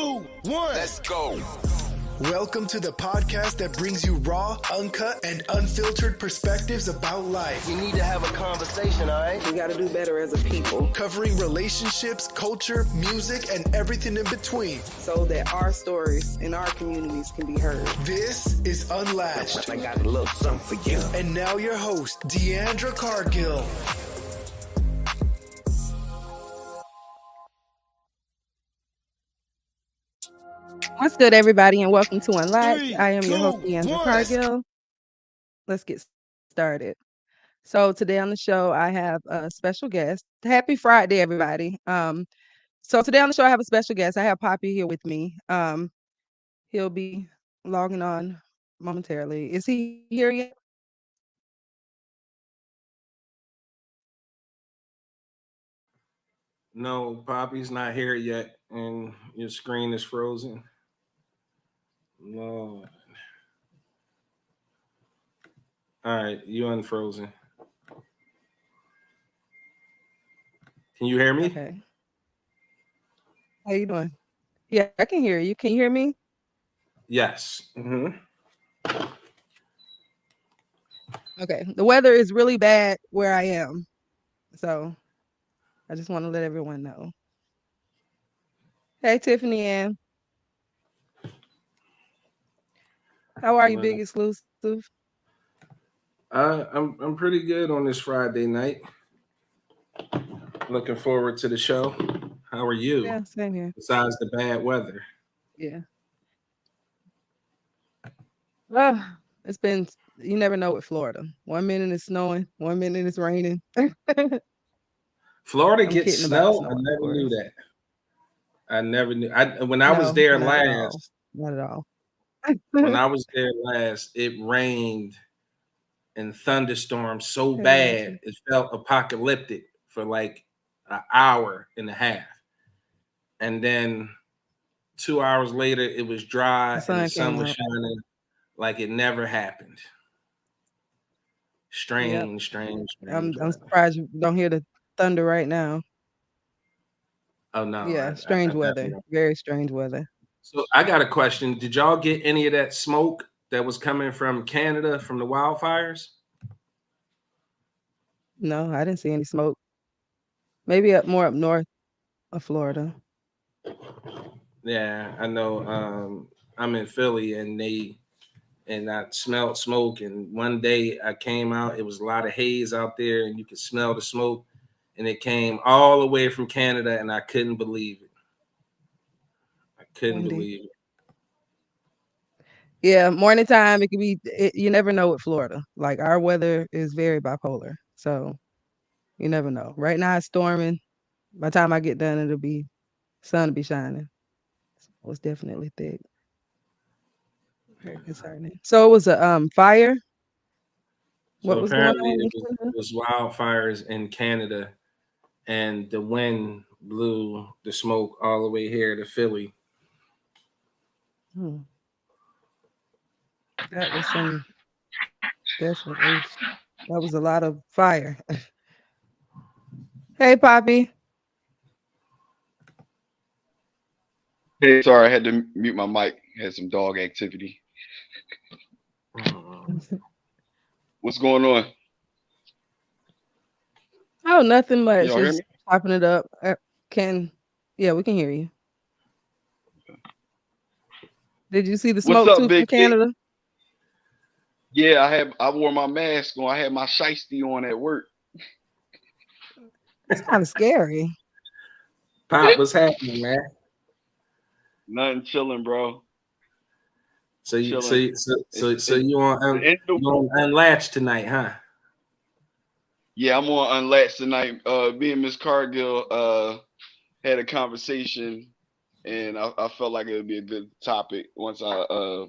2, 1. Let's go. Welcome to the podcast that brings you raw, uncut, and unfiltered perspectives about life. We need to have a conversation, all right? We got to do better as a people. Covering relationships, culture, music, and everything in between. So that our stories in our communities can be heard. This is Unlatched. I got a little something for you. And now your host, Deandra Cargill. What's good, everybody, and welcome to Unlatched. 3, I am 2, your host, Deandra 1. Cargill. Let's get started. So today on the show, I have a special guest. Happy Friday, everybody. So today on the show, I have a special guest. I have Poppy here with me. He'll be logging on momentarily. Is he here yet? No, Poppy's not here yet, and your screen is frozen. No. All right, you unfrozen. Can you hear me? Okay. How you doing? Yeah, I can hear you. Can you hear me? Yes. Okay. The weather is really bad where I am. So I just want to let everyone know. Hey, Tiffany Ann. How are you, Big Exclusive? I'm pretty good on this Friday night. Looking forward to the show. How are you? Yeah, same here. Besides the bad weather. Yeah. Well, it's been, you never know with Florida. 1 minute it's snowing, 1 minute it's raining. Florida I'm gets kidding about snow. snow, I of never knew course. that. I never knew. When I was No, there not at all. last, Not at all. when I was there last, it rained and thunderstorms so Okay, bad it felt apocalyptic for like an hour and a half. And then 2 hours later, it was dry The and the sun sun came was out. shining like it never happened. Strange I'm weather. surprised you don't hear the thunder right now. Oh no. Yeah, I strange weather. definitely don't. Very strange weather. So I got a question. Did y'all get any of that smoke that was coming from Canada from the wildfires? No, I didn't see any smoke. Maybe more up north of Florida. Yeah, I know. I'm in Philly and I smelled smoke. And one day I came out, it was a lot of haze out there, and you could smell the smoke. And it came all the way from Canada, and I couldn't believe it. I couldn't Windy. believe it. Yeah, morning time, it could be, you never know with Florida. Like, our weather is very bipolar. So you never know. Right now it's storming. By the time I get done, it'll be sun will be shining. So it's definitely thick. Very concerning. So it was a fire. So What was going apparently on? it was wildfires in Canada, and the wind blew the smoke all the way here to Philly. That was some definitely. That was a lot of fire. Hey, Poppy. Hey, sorry, I had to mute my mic. Had some dog activity. What's going on? Oh, nothing much. Y'all hear Just me? popping it up. Yeah, we can hear you. Did you see the What's smoke up, too from Big C? Canada? Yeah, I wore my mask on. I had my shiesty on at work. It's kind of scary. Pop, what's happening, man? Nothing, chilling, bro. So you Chilling. you on Unlatched tonight, huh? Yeah, I'm on Unlatched tonight. Me and Miss Cargill had a conversation, and I felt like it would be a good topic once I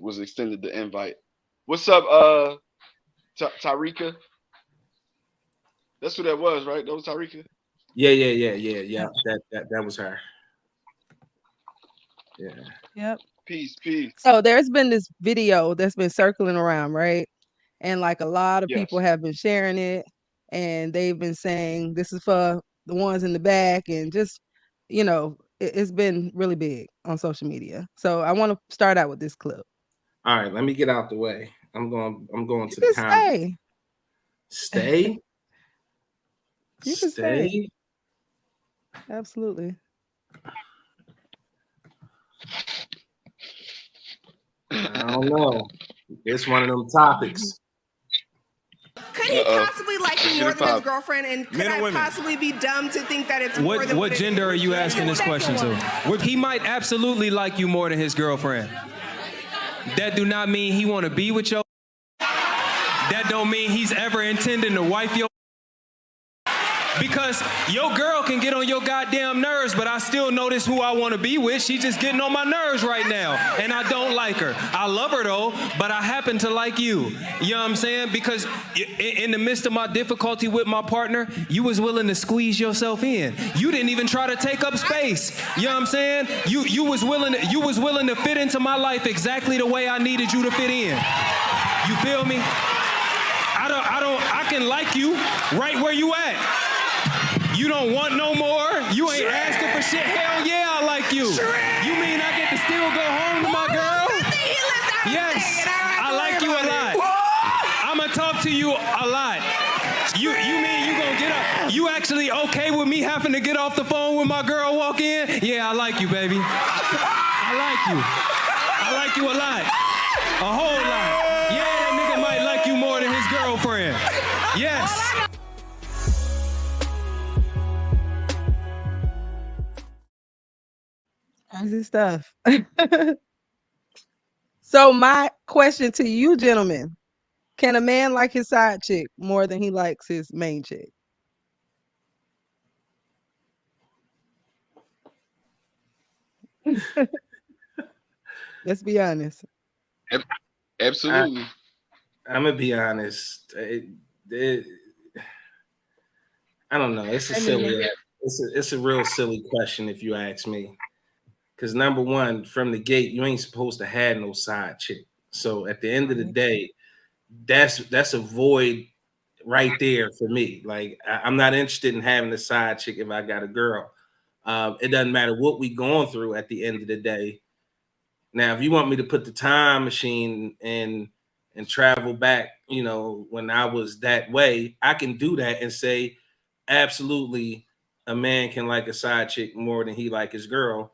was extended the invite. What's up, Tarika? That's who that was, right? That was Tarika? Yeah. That was her. Yeah. Yep. Peace. So there's been this video that's been circling around, right? And like a lot of people Yes. have been sharing it, and they've been saying this is for the ones in the back, and just, it's been really big on social media. So I want to start out with this clip. All right, let me get out the way. I'm going You to the can comment. stay. Stay. You can stay. Stay. Absolutely. I don't know. It's one of them topics. Could he possibly like me more than his pop. girlfriend? And could Men or I women? possibly be dumb to think that it's more than What it gender is? are you asking this question to? He might absolutely like you more than his girlfriend. That do not mean he want to be with your. That don't mean he's ever intending to wife your. Because your girl can get on your goddamn nerves, but I still notice who I want to be with. She's just getting on my nerves right now, and I don't like her. I love her though, but I happen to like you. You know what I'm saying? Because in the midst of my difficulty with my partner, you was willing to squeeze yourself in. You didn't even try to take up space. You know what I'm saying? You was willing to fit into my life exactly the way I needed you to fit in. You feel me? I can like you right where you at. You don't want no more? You ain't asking for shit? Hell yeah, I like you. You mean I get to still go home to my girl? Yes, I like you a lot. I'm gonna talk to you a lot. You mean you gonna get up? You actually okay with me having to get off the phone when my girl walk in? Yeah, I like you, baby. I like you. I like you a lot. A whole lot. Yeah, that nigga might like you more than his girlfriend. Yes. Crazy stuff. So my question to you, gentlemen, can a man like his side chick more than he likes his main chick? Let's be honest. Absolutely. I'm gonna be honest. I don't know. It's a silly. It's a real silly question if you ask me. Because number one, from the gate, you ain't supposed to have no side chick. So at the end of the day, that's a void right there for me. Like I'm not interested in having a side chick if I got a girl. It doesn't matter what we going through at the end of the day. Now, if you want me to put the time machine and travel back, you know, when I was that way, I can do that and say, absolutely, a man can like a side chick more than he like his girl.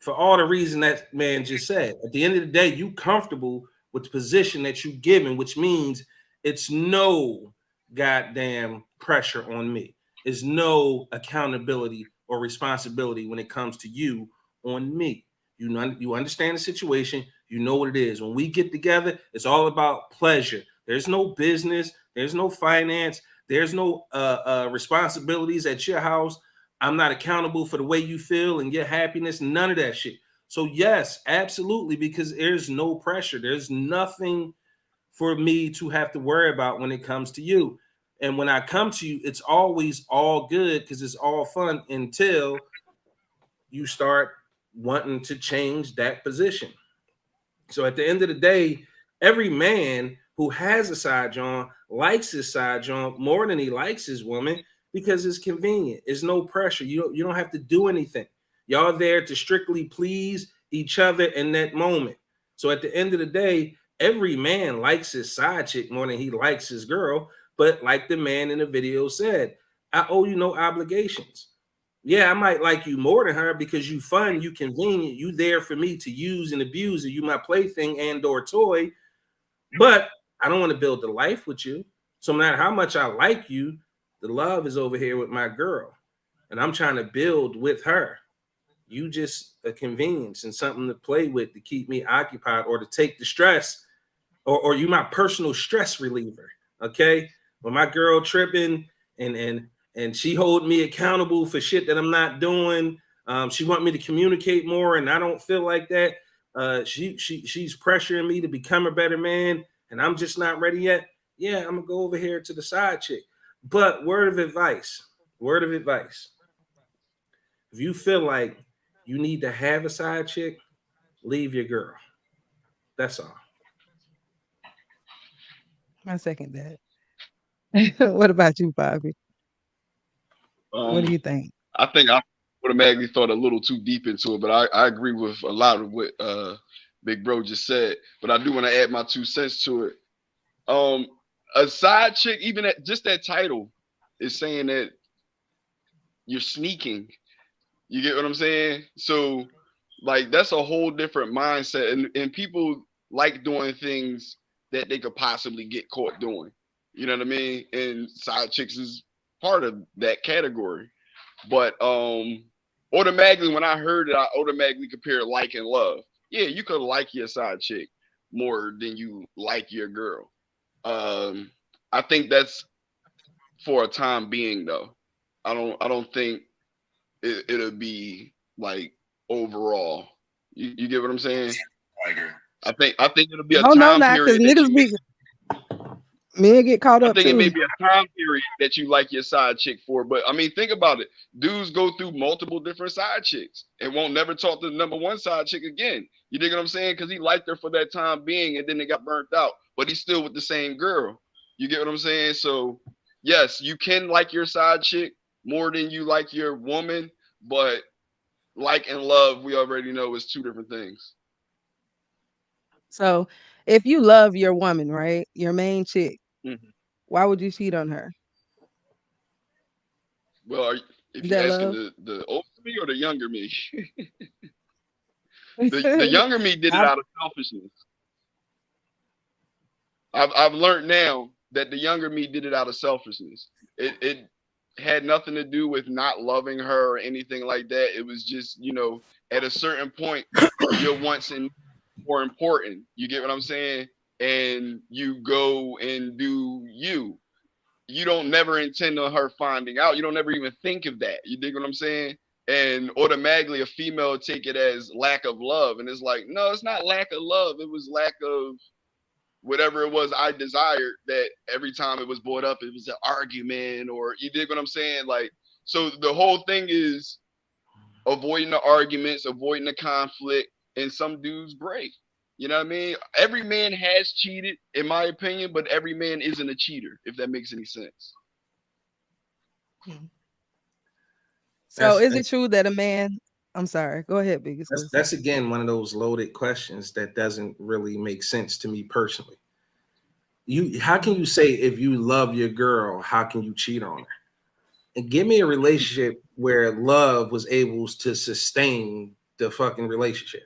For all the reason that man just said. At the end of the day, you comfortable with the position that you given, which means it's no goddamn pressure on me. It's no accountability or responsibility when it comes to you on me. You understand the situation. You know what it is. When we get together, it's all about pleasure. There's no business. There's no finance. There's no responsibilities at your house. I'm not accountable for the way you feel and your happiness. None of that shit. So yes, absolutely, because there's no pressure. There's nothing for me to have to worry about when it comes to you. And when I come to you, it's always all good because it's all fun until you start wanting to change that position. So at the end of the day, every man who has a side job likes his side job more than he likes his woman because it's convenient. It's no pressure. You don't have to do anything. Y'all there to strictly please each other in that moment. So at the end of the day, every man likes his side chick more than he likes his girl. But like the man in the video said, I owe you no obligations. Yeah, I might like you more than her because you fun, you convenient, you there for me to use and abuse, and you my plaything and or toy. But I don't want to build a life with you. So no matter how much I like you, the love is over here with my girl, and I'm trying to build with her. You just a convenience and something to play with to keep me occupied or to take the stress, or you my personal stress reliever. Okay, when my girl tripping and she hold me accountable for shit that I'm not doing. She want me to communicate more, and I don't feel like that. She's pressuring me to become a better man, and I'm just not ready yet. Yeah, I'm gonna go over here to the side chick. But word of advice, if you feel like you need to have a side chick, leave your girl. That's all. I second that. What about you, Bobby? What do you think? I think automatically thought a little too deep into it, but I agree with a lot of what Big Bro just said. But I do want to add my 2 cents to it. A side chick, even at just that title, is saying that you're sneaking. You get what I'm saying? So, like, that's a whole different mindset, and people like doing things that they could possibly get caught doing. You know what I mean? And side chicks is part of that category. But automatically when I heard it, I automatically compared like and love. Yeah, you could like your side chick more than you like your girl. I think that's for a time being though. I don't think it'll be like overall. You get what I'm saying? Tiger. I think it'll be I a don't know time now, because period that niggas you be men get caught I up think it may too. be a time period that you like your side chick for, but I mean, think about it. Dudes go through multiple different side chicks and won't never talk to the number one side chick again. You dig what I'm saying? Because he liked her for that time being, and then they got burnt out, but he's still with the same girl. You get what I'm saying? So, yes, you can like your side chick more than you like your woman, but like and love, we already know is two different things. So if you love your woman, right, your main chick, Mhm. why would you cheat on her? Well, Is if you're that asking love? the older me or the younger me, the younger me did it I, out of selfishness. I've learned now that the younger me did it out of selfishness. It had nothing to do with not loving her or anything like that. It was just, at a certain point, your wants and more important. You get what I'm saying? And you go and do you. You don't never intend on her finding out. You don't ever even think of that. You dig what I'm saying? And automatically a female will take it as lack of love. And it's like, no, it's not lack of love. It was lack of whatever it was I desired, that every time it was brought up, it was an argument, or you dig what I'm saying? Like, so the whole thing is avoiding the arguments, avoiding the conflict, and some dudes break. You know what I mean? Every man has cheated, in my opinion, but every man isn't a cheater, if that makes any sense. so That's is it that's true that a man? I'm sorry. Go ahead, biggest that's, sister. that's again one of those loaded questions that doesn't really make sense to me personally. How can you say if you love your girl, how can you cheat on her? And give me a relationship where love was able to sustain the fucking relationship.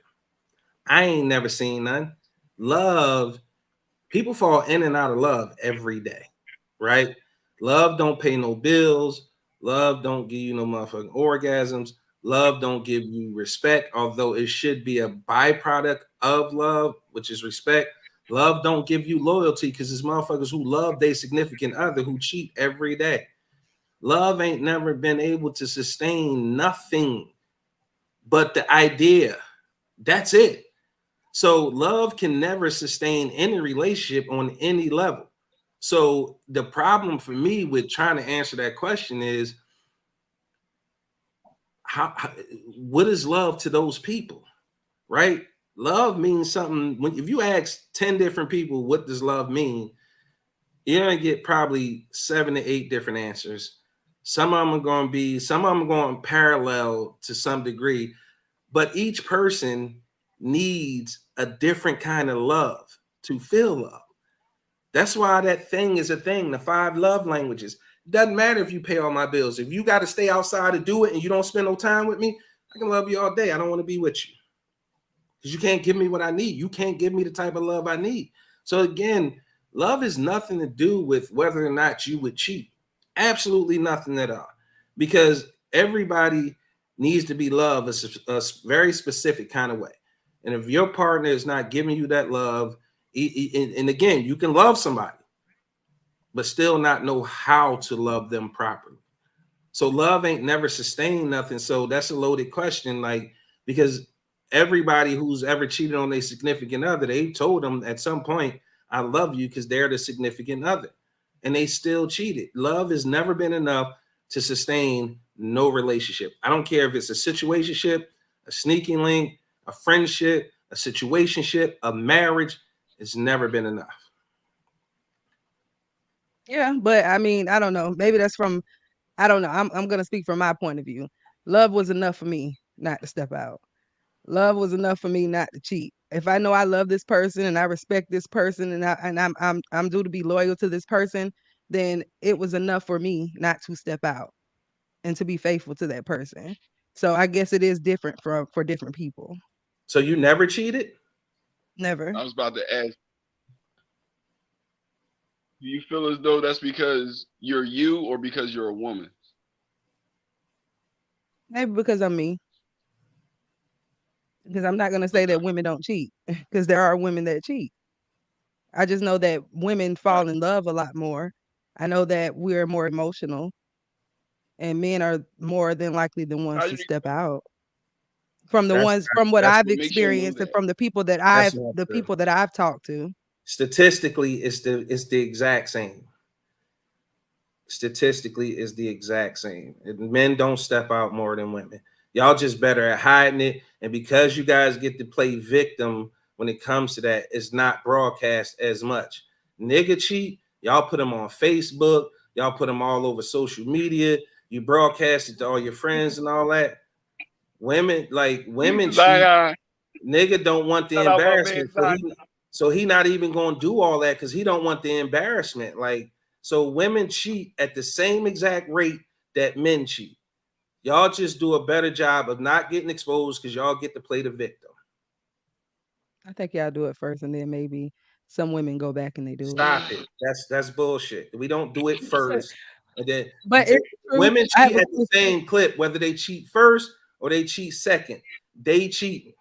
I ain't never seen none. Love, people fall in and out of love every day, right? Love don't pay no bills. Love don't give you no motherfucking orgasms. Love don't give you respect, although it should be a byproduct of love, which is respect. Love don't give you loyalty because it's motherfuckers who love their significant other who cheat every day. Love ain't never been able to sustain nothing but the idea. That's it. So love can never sustain any relationship on any level. So the problem for me with trying to answer that question is how what is love to those people, right? Love means something. If you ask 10 different people what does love mean, you're gonna get probably 7 to 8 different answers. Some of them are going parallel to some degree, but each person needs a different kind of love to feel love. That's why that thing is a thing, the 5 love languages. It doesn't matter if you pay all my bills. If you got to stay outside to do it and you don't spend no time with me, I can love you all day. I don't want to be with you because you can't give me what I need. You can't give me the type of love I need. So again, love has nothing to do with whether or not you would cheat. Absolutely nothing at all. Because everybody needs to be loved a very specific kind of way. And if your partner is not giving you that love, and again, you can love somebody, but still not know how to love them properly. So love ain't never sustained nothing. So that's a loaded question, like, because everybody who's ever cheated on their significant other, they told them at some point, I love you, because they're the significant other. And they still cheated. Love has never been enough to sustain no relationship. I don't care if it's a situationship, a sneaking link, a friendship, a situationship, a marriage. It's never been enough. Yeah, but I mean, I don't know. Maybe that's from I don't know. I'm gonna speak from my point of view. Love was enough for me not to step out. Love was enough for me not to cheat. If I know I love this person and I respect this person and I'm due to be loyal to this person, then it was enough for me not to step out and to be faithful to that person. So I guess it is different for different people. So you never cheated? Never. I was about to ask, do you feel as though that's because you're you or because you're a woman? Maybe because I'm me. Because I'm not gonna say Okay. that women don't cheat. Because there are women that cheat. I just know that women Right. fall in love a lot more. I know that we're more emotional and men are more than likely the How ones you to step out. From the That's ones from what that's I've what makes you know experienced and that. from that's not the true. people that I've talked to. Statistically, it's the exact same. Statistically, is the exact same. Men don't step out more than women. Y'all just better at hiding it. And because you guys get to play victim when it comes to that, it's not broadcast as much. Nigga cheat, y'all put them on Facebook, y'all put them all over social media, you broadcast it to all your friends and all that. Women cheat. Zion, Nigga don't want the shout out my man embarrassment, Zion. so he not even gonna do all that because he don't want the embarrassment. Like, so women cheat at the same exact rate that men cheat. Y'all just do a better job of not getting exposed because y'all get to play the victim. I think y'all do it first and then maybe some women go back and they do it. Stop it. That's bullshit. We don't do it first, and then But it's true. women I have cheat a at the question. same clip, whether they cheat first or they cheat second. They cheat.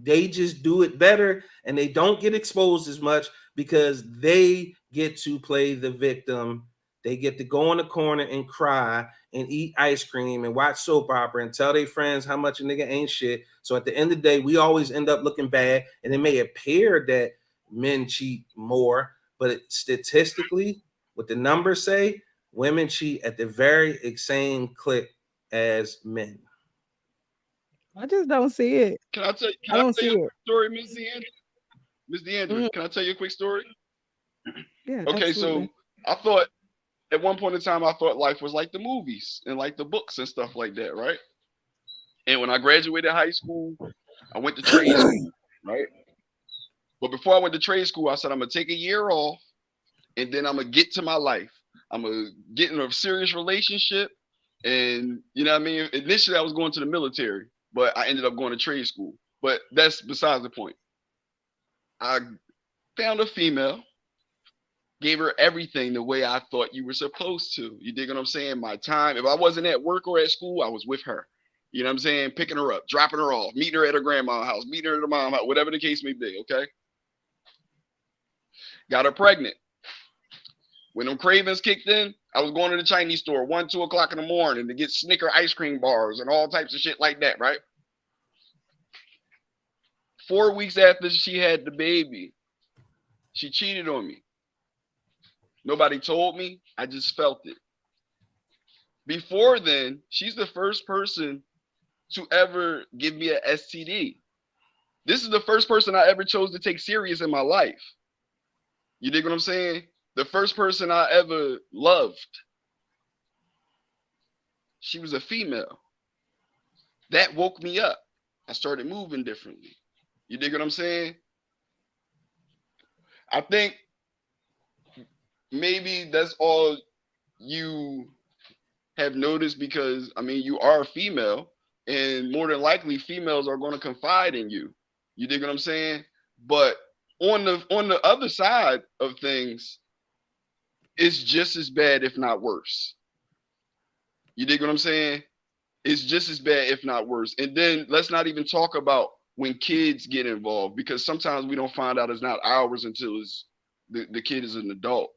They just do it better and they don't get exposed as much because they get to play the victim. They get to go in the corner and cry and eat ice cream and watch soap opera and tell their friends how much a nigga ain't shit. So at the end of the day, we always end up looking bad. And it may appear that men cheat more, but statistically, what the numbers say, women cheat at the very same clip as men. I just don't see it. Can I I don't tell see you a it. quick story, Miss DeAndre? Miss DeAndre, Mhm. can I tell you a quick story? Yeah, Okay, absolutely. so I thought at one point in time I thought life was like the movies and like the books and stuff like that, right? And when I graduated high school, I went to trade school, right? But before I went to trade school, I said I'm gonna take a year off and then I'm gonna get to my life. I'm gonna get in a serious relationship, and you know what I mean. Initially, I was going to the military, but I ended up going to trade school. But that's besides the point. I found a female, gave her everything the way I thought you were supposed to. You dig what I'm saying? My time. If I wasn't at work or at school, I was with her. You know what I'm saying? Picking her up, dropping her off, meeting her at her grandma's house, meeting her at her mom's house, whatever the case may be. Okay. Got her pregnant. When them cravings kicked in, I was going to the Chinese store 1, 2 o'clock in the morning to get Snicker ice cream bars and all types of shit like that, right? 4 weeks after she had the baby, she cheated on me. Nobody told me. I just felt it. Before then, she's the first person to ever give me a STD. This is the first person I ever chose to take serious in my life. You dig what I'm saying? The first person I ever loved. She was a female. That woke me up. I started moving differently. You dig what I'm saying? I think maybe that's all you have noticed because I mean you are a female, and more than likely females are going to confide in you. You dig what I'm saying? But on the other side of things, it's just as bad, if not worse. You dig what I'm saying? It's just as bad, if not worse. And then let's not even talk about when kids get involved, because sometimes we don't find out it's not ours until the kid is an adult.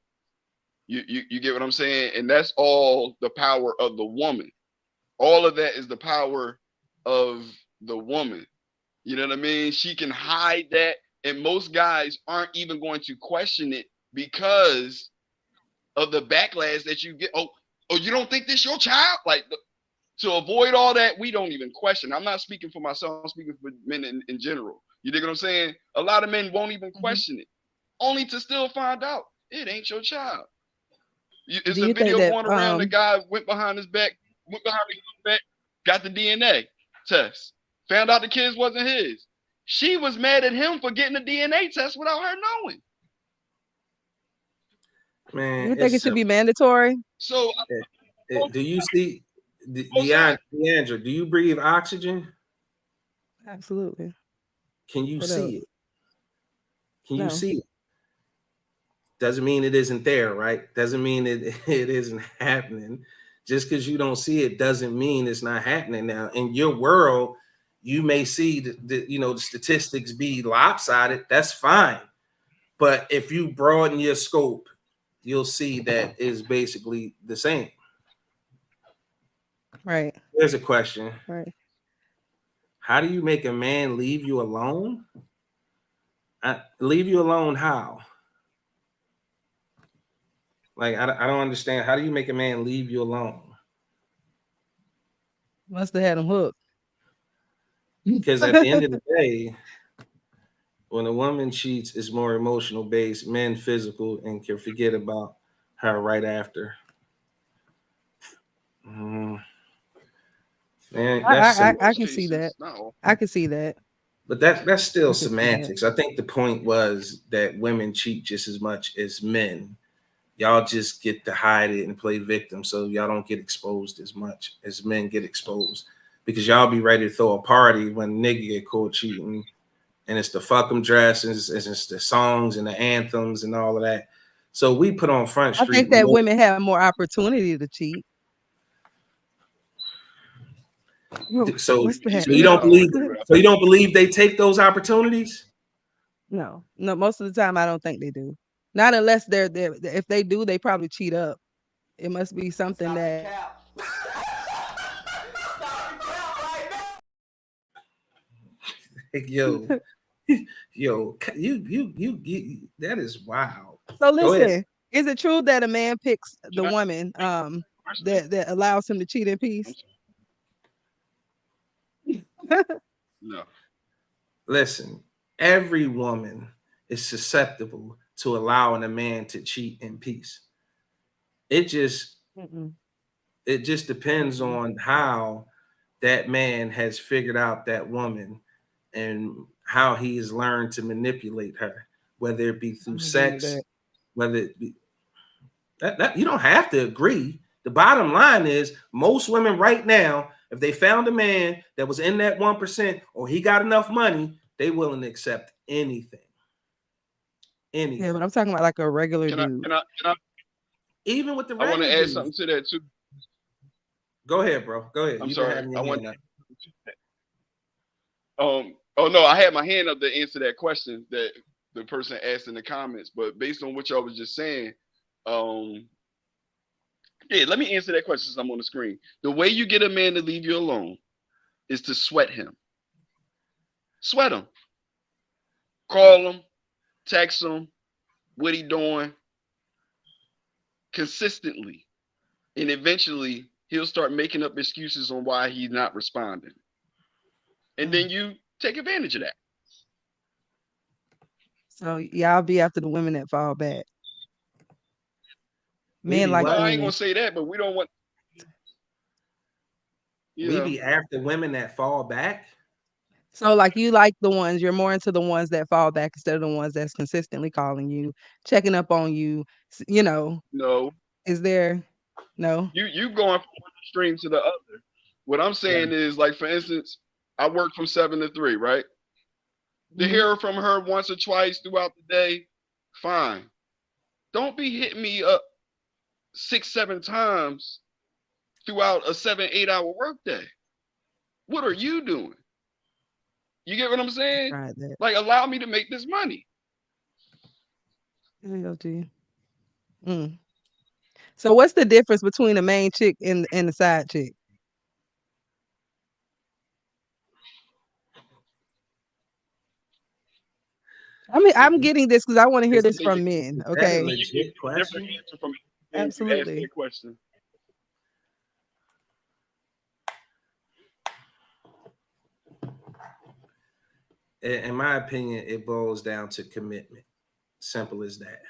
You get what I'm saying? And that's all the power of the woman. All of that is the power of the woman. You know what I mean? She can hide that, and most guys aren't even going to question it because of the backlash that you get. Oh, you don't think this your child? Like, to avoid all that, we don't even question. I'm not speaking for myself. I'm speaking for men in general. You dig what I'm saying? A lot of men won't even Mhm. question it, only to still find out it ain't your child. Do It's a you think video that going around. The guy went behind his back, went behind his back. got the DNA test, found out the kids wasn't his. She was mad at him for getting the DNA test without her knowing. Man, You think it should be mandatory? So, do you see, Deandra, do you breathe oxygen? Absolutely. Can you What see else? it? Can you No. see it? Doesn't mean it isn't there, right? Doesn't mean it isn't happening. Just because you don't see it doesn't mean it's not happening. Now, in your world, you may see the statistics be lopsided. That's fine. But if you broaden your scope, you'll see that it's basically the same. Right. Here's a question. Right. How do you make a man leave you alone? Leave you alone how? Like, I don't understand. How do you make a man leave you alone? Must have had him hooked. Because at the end of the day, when a woman cheats, it's more emotional based, men physical, and can forget about her right after. Man, I can see that. I can see that. But that's still semantics. I think the point was that women cheat just as much as men. Y'all just get to hide it and play victim, so y'all don't get exposed as much as men get exposed. Because y'all be ready to throw a party when nigga get caught cheating, and it's the fuck 'em dresses, it's the songs and the anthems and all of that. So we put on Front Street. I think that women have more opportunity to cheat. So you don't believe they take those opportunities? No, most of the time I don't think they do. Not unless they're there. If they do, they probably cheat up. It must be something that. Yo, you, that is wild. So listen, is it true that a man picks the woman that allows him to cheat in peace? No. Listen, every woman is susceptible to allowing a man to cheat in peace. It just depends on how that man has figured out that woman and how he has learned to manipulate her, whether it be through sex, whether it be that you don't have to agree. The bottom line is most women right now, if they found a man that was in that 1% or he got enough money, they willing to accept anything. Anything. Yeah, but I'm talking about like a regular dude. Can I, even with the I want to add something to that too. Go ahead, bro. Go ahead. I'm sorry. Oh no, I had my hand up to answer that question that the person asked in the comments, but based on what y'all was just saying, yeah, let me answer that question since I'm on the screen. The way you get a man to leave you alone is to sweat him. Sweat him. Call him, text him, what he doing consistently. And eventually he'll start making up excuses on why he's not responding. And then you take advantage of that. So y'all be after the women that fall back. Men like I ain't gonna say that, but we don't want. We be after women that fall back. So like you like the ones, you're more into the ones that fall back instead of the ones that's consistently calling you, checking up on you, No. Is there no? You going from one extreme to the other. What I'm saying is, like, for instance, I work from 7 to 3, right? To hear from her once or twice throughout the day, fine. Don't be hitting me up 6-7 times throughout a 7-8 hour workday. What are you doing? You get what I'm saying? Like, allow me to make this money. So what's the difference between a main chick and the side chick? I mean, I'm getting this because I want to hear this from men. Okay. Legit question. Absolutely. Question. In my opinion, it boils down to commitment. Simple as that.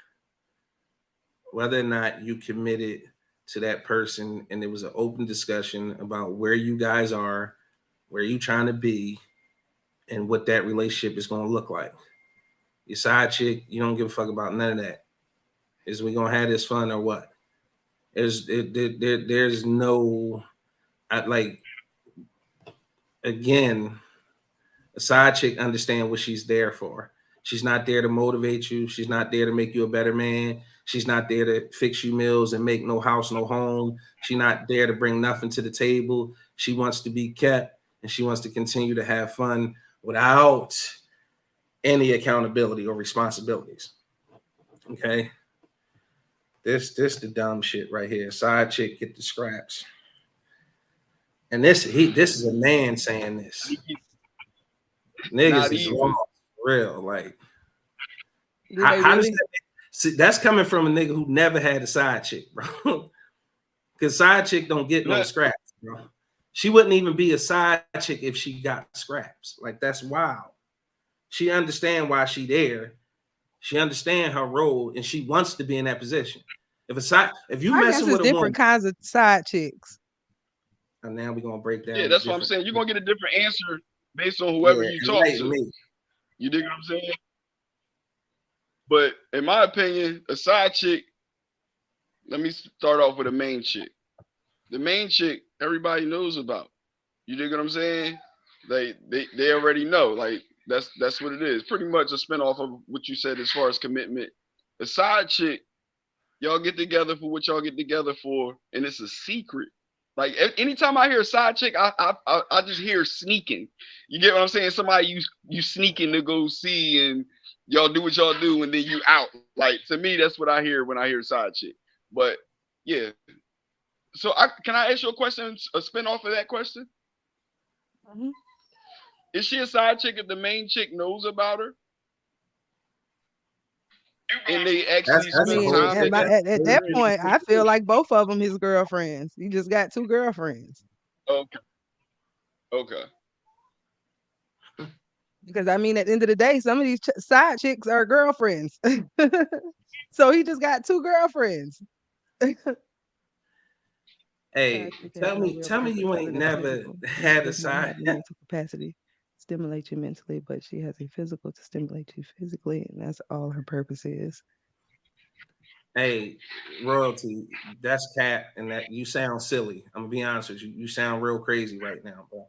Whether or not you committed to that person, and it was an open discussion about where you guys are, where you trying to be, and what that relationship is going to look like. Your side chick, you don't give a fuck about none of that. Is we gonna have this fun or what? There's no, like, again, a side chick understand what she's there for. She's not there to motivate you. She's not there to make you a better man. She's not there to fix you meals and make no house, no home. She's not there to bring nothing to the table. She wants to be kept, and she wants to continue to have fun without any accountability or responsibilities. Okay. This the dumb shit right here. Side chick get the scraps. And this is a man saying this. Niggas is lost, real. Like, how does that? See, that's coming from a nigga who never had a side chick, bro. Because side chick don't get no scraps, bro. She wouldn't even be a side chick if she got scraps. Like, that's wild. She understand why she there. She understand her role, and she wants to be in that position. If you messing with a different woman, kinds of side chicks. And now we're gonna break down. Yeah, that's what I'm saying. You're gonna get a different answer based on whoever you talk to. Me. You dig what I'm saying? But in my opinion, a side chick, let me start off with a main chick. The main chick, everybody knows about. You dig what I'm saying? They already know. Like, that's what it is. Pretty much a spinoff of what you said as far as commitment. A side chick, y'all get together for what y'all get together for, and it's a secret. Like, anytime I hear a side chick, I just hear sneaking. You get what I'm saying? Somebody you sneaking to go see, and y'all do what y'all do, and then you out. Like, to me, that's what I hear when I hear side chick. But yeah. So can I ask you a question, a spin off of that question? Mm-hmm. Is she a side chick if the main chick knows about her? And they actually spend time at that point, I feel like both of them his girlfriends. He just got two girlfriends. Okay. Because I mean, at the end of the day, some of these side chicks are girlfriends. So he just got two girlfriends. Hey, tell me you ain't never had a side mental capacity stimulate you mentally, but she has a physical to stimulate you physically, and that's all her purpose is. Hey, royalty, that's cat, and that you sound silly. I'm gonna be honest with you. You sound real crazy right now, bro.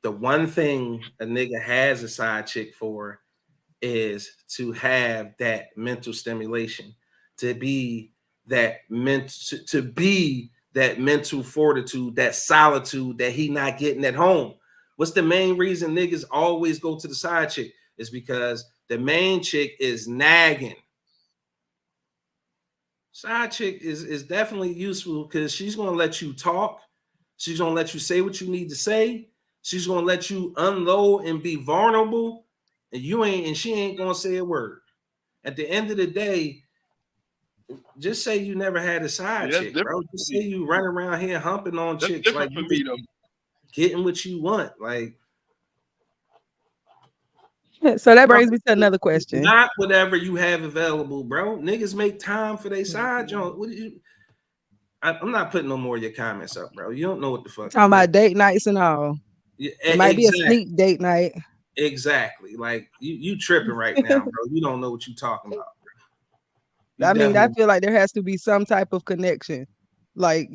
The one thing a nigga has a side chick for is to have that mental stimulation, to be that mental fortitude, that solitude that he not getting at home. What's the main reason niggas always go to the side chick? Is because the main chick is nagging. Side chick is definitely useful because she's gonna let you talk. She's gonna let you say what you need to say. She's gonna let you unload and be vulnerable, and she ain't gonna say a word. At the end of the day, just say you never had a side chick, bro. Just say you run around here humping on chicks, like for me, though. Getting what you want, like. So that brings me to another question. Not whatever you have available, bro. Niggas make time for their side joint. What do you? I'm not putting no more of your comments up, bro. You don't know what the fuck. Talking about date nights and all. Yeah, it might be a sneak date night. Exactly. Like you tripping right now, bro. You don't know what you talking about, bro. I mean, I feel like there has to be some type of connection. Like,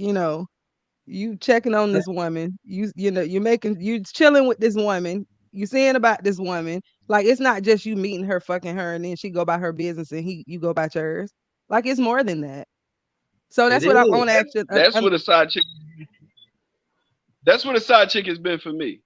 you checking on this woman, you chilling with this woman, you seeing about this woman. Like, it's not just you meeting her, fucking her, and then she go about her business and you go about yours. Like, it's more than that. So that's what I want to ask you. That's what a side chick. That's what a side chick has been for me.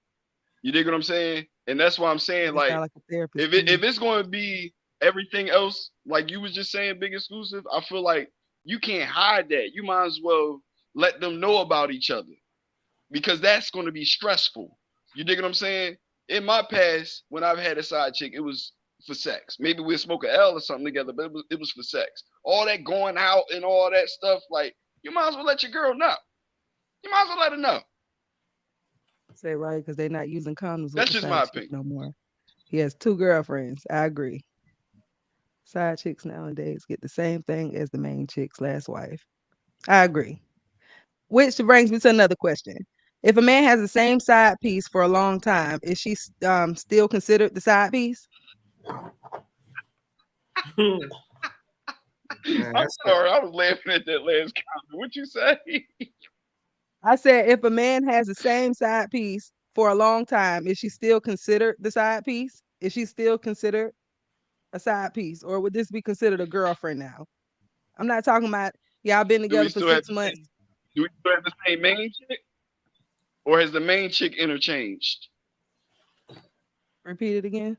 You dig what I'm saying? And that's why I'm saying, like if it's going to be everything else, like you was just saying, big exclusive, I feel like you can't hide that. You might as well let them know about each other, because that's going to be stressful. You dig what I'm saying? In my past, when I've had a side chick, it was for sex. Maybe we'll smoke a L or something together, but it was for sex. All that going out and all that stuff, like, you might as well let your girl know. You might as well let her know. Say right, because they're not using condoms. That's just my opinion. No more. He has two girlfriends. I agree. Side chicks nowadays get the same thing as the main chick's last wife. I agree. Which brings me to another question. If a man has the same side piece for a long time, is she still considered the side piece? I'm sorry, I was laughing at that last comment. What you say? I said, if a man has the same side piece for a long time, is she still considered the side piece? Is she still considered a side piece, or would this be considered a girlfriend now? I'm not talking about y'all been Do we together for still have 6 months. the same main chick, or has the main chick interchanged? Repeat it again.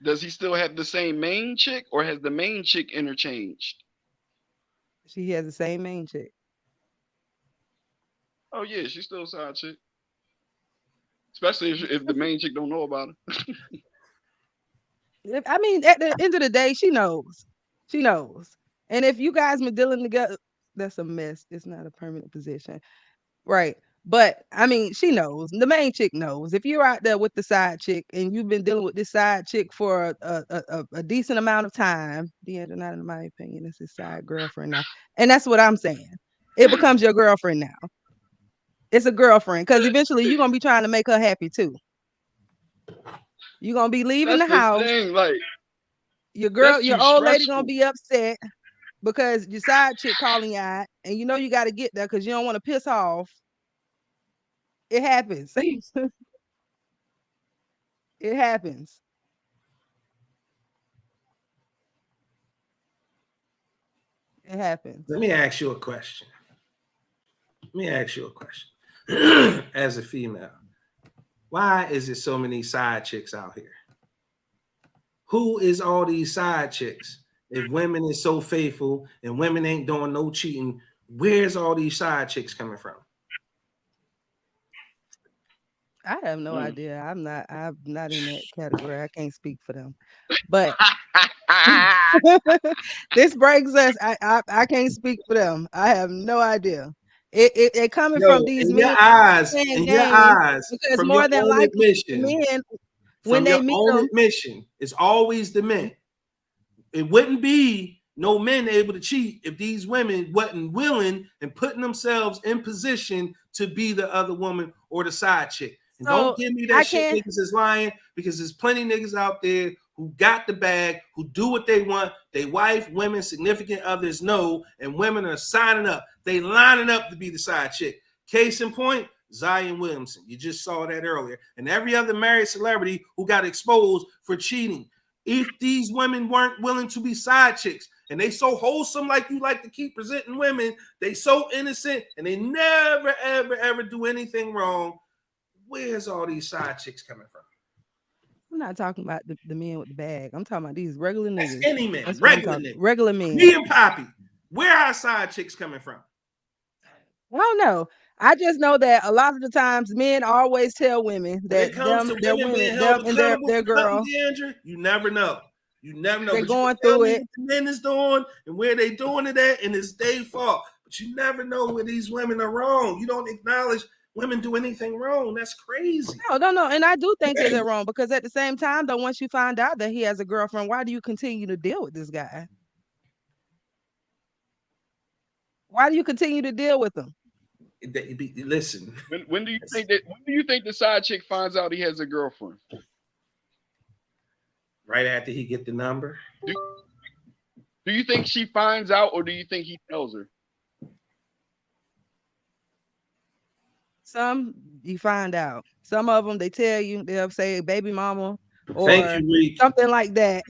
Does he still have the same main chick, or has the main chick interchanged? She has the same main chick. Oh yeah, she's still a side chick. Especially if the main chick don't know about it. I mean, at the end of the day, she knows. She knows. And if you guys been dealing together, that's a mess. It's not a permanent position. Right. But I mean, she knows. The main chick knows. If you're out there with the side chick and you've been dealing with this side chick for a decent amount of time, Deandra, not in my opinion, it's his side girlfriend now. And that's what I'm saying. It becomes your girlfriend now. It's a girlfriend because eventually you're gonna be trying to make her happy too. You're gonna be leaving That's the the house. thing. Like Your that's too old lady gonna stressful. be upset because your side chick calling you out, and you know you got to get there because you don't want to piss off. It happens. It happens. It happens. Let me ask you a question. As a female, why is there so many side chicks out here? Who is all these side chicks? If women is so faithful and women ain't doing no cheating, where's all these side chicks coming from? I have no idea. I'm not in that category. I can't speak for them. But this brings us. I can't speak for them. I have no idea. It coming Yo, from these men playing in your games eyes, because from your more than own likely the admission, men when they meet them. it's always the men. It wouldn't be no men able to cheat if these women wasn't willing and putting themselves in position to be the other woman or the side chick. And don't So give me I that shit can't. niggas is lying, because there's plenty niggas out there who got the bag, who do what they want. They wife, women, significant others know, and women are signing up. They lining up to be the side chick. Case in point, Zion Williamson. You just saw that earlier. And every other married celebrity who got exposed for cheating. If these women weren't willing to be side chicks, and they so wholesome like you like to keep presenting women, they so innocent, and they never, ever, ever do anything wrong, where's all these side chicks coming from? I'm not talking about the men with the bag. I'm talking about these regular That's niggas. any man, That's what I'm regular talking. niggas. Regular men. Me and Poppy, where are side chicks coming from? I don't know. I just know that a lot of the times men always tell women When that it comes to their women being women, held them and accountable their for something, girl, Deandra, you never know. You never know. they're But you can going tell through me it. what the men is doing and where they doing it at, and it's their fault. But you never know where these women are wrong. You don't acknowledge women do anything wrong. That's crazy. No. And I do think that they're wrong because at the same time, though, once you find out that he has a girlfriend, why do you continue to deal with this guy? Why do you continue to deal with him? Listen. When do you think the side chick finds out he has a girlfriend? Right after he get the number. Do you think she finds out, or do you think he tells her? Some you find out. Some of them they tell you, they'll say baby mama or Thank you, something like that.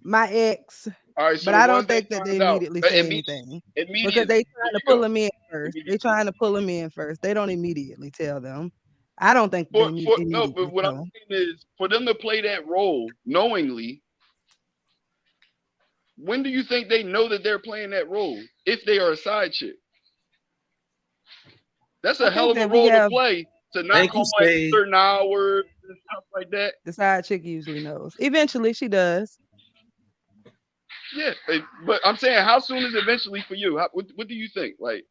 My ex. All right, so But the I don't ones that think that they find out immediately say anything because immediately. they There trying to you pull go. them in first. They trying to pull them in first. They don't immediately tell them. I don't think they No, immediately but what tell I'm them. saying is for them to play that role knowingly. When do you think they know that they're playing that role? If they are a side chick, that's I a hell think of a that we role to have play. To not Thank you, call at Spade. certain hours and stuff like that. the side chick usually knows. Eventually she does. Yeah, but I'm saying, how soon is eventually for you? What do you think? Like,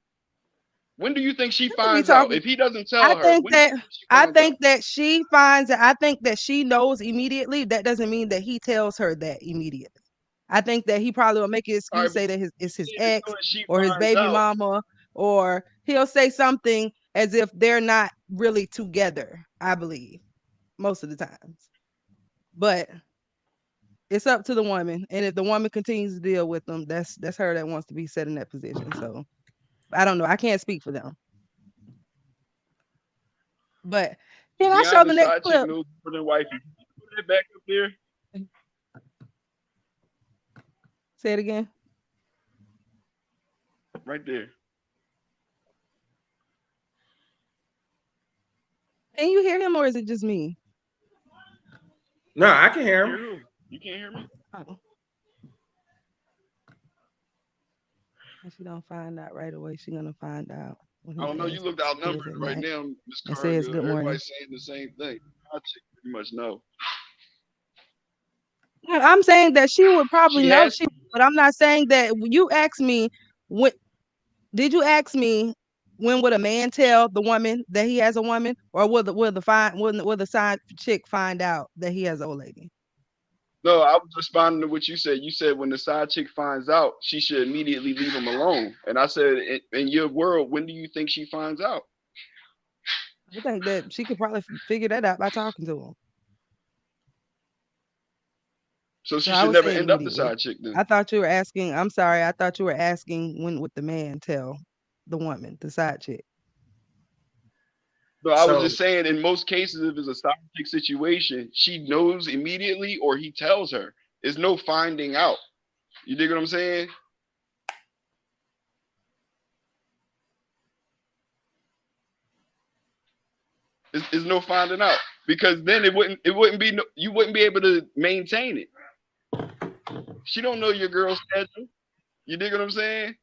when do you think she You could be finds out? talking. If he doesn't I tell her, think when do you that think she finds out? she finds I think that she knows immediately. That doesn't mean that he tells her that immediately. I think that he probably will make an excuse, right, say that it's his as ex soon as she or his finds baby out, mama, or he'll say something as if they're not really together, I believe, most of the times. But it's up to the woman. And if the woman continues to deal with them, that's her that wants to be set in that position. So I don't know. I can't speak for them. But can I show beyond the the next side chick clip? knows more than wifey. Can you put that back up there? Say it again. Right there. Can you hear him or is it just me? No, I can hear him. Who? You can't hear me? Oh. If she don't find out right away, she's gonna find out. I don't know. You looked outnumbered right now, Miss And says Cargill. good morning. Everybody's saying the same thing. Side chick pretty much know. I'm saying that she would probably She know has. but I'm not saying that. You asked me when. Did you ask me when would a man tell the woman that he has a woman, or will the side chick find out that he has an old lady? No, I was responding to what you said. You said when the side chick finds out, she should immediately leave him alone. And I said, in your world, when do you think she finds out? I think that she could probably figure that out by talking to him. So she So I should would never say end up the immediately. side chick then. I thought you were asking. I'm sorry. I thought you were asking when would the man tell the woman, the side chick. So I was So- just saying, in most cases, if it's a side chick situation, she knows immediately or he tells her. There's no finding out. You dig what I'm saying? There's no finding out, because then it wouldn't be you wouldn't be able to maintain it. She don't know your girl's schedule. You dig what I'm saying?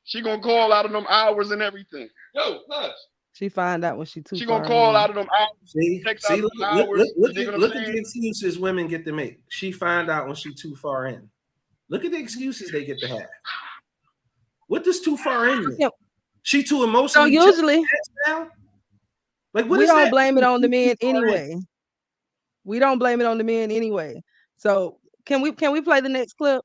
She gonna call out of them hours and everything. Yo, hush. She find out when she too She far gonna call in. out of them hours. See, Text out look, them hours. look You dig at what I'm the saying? excuses women get to make. She find out when she too far in. Look at the excuses they get to have. What does too far in mean? Yeah. She too So emotionally usually now? Like what we is don't that blame it on the mean? men anyway. We don't blame it on the men anyway. So can we play the next clip?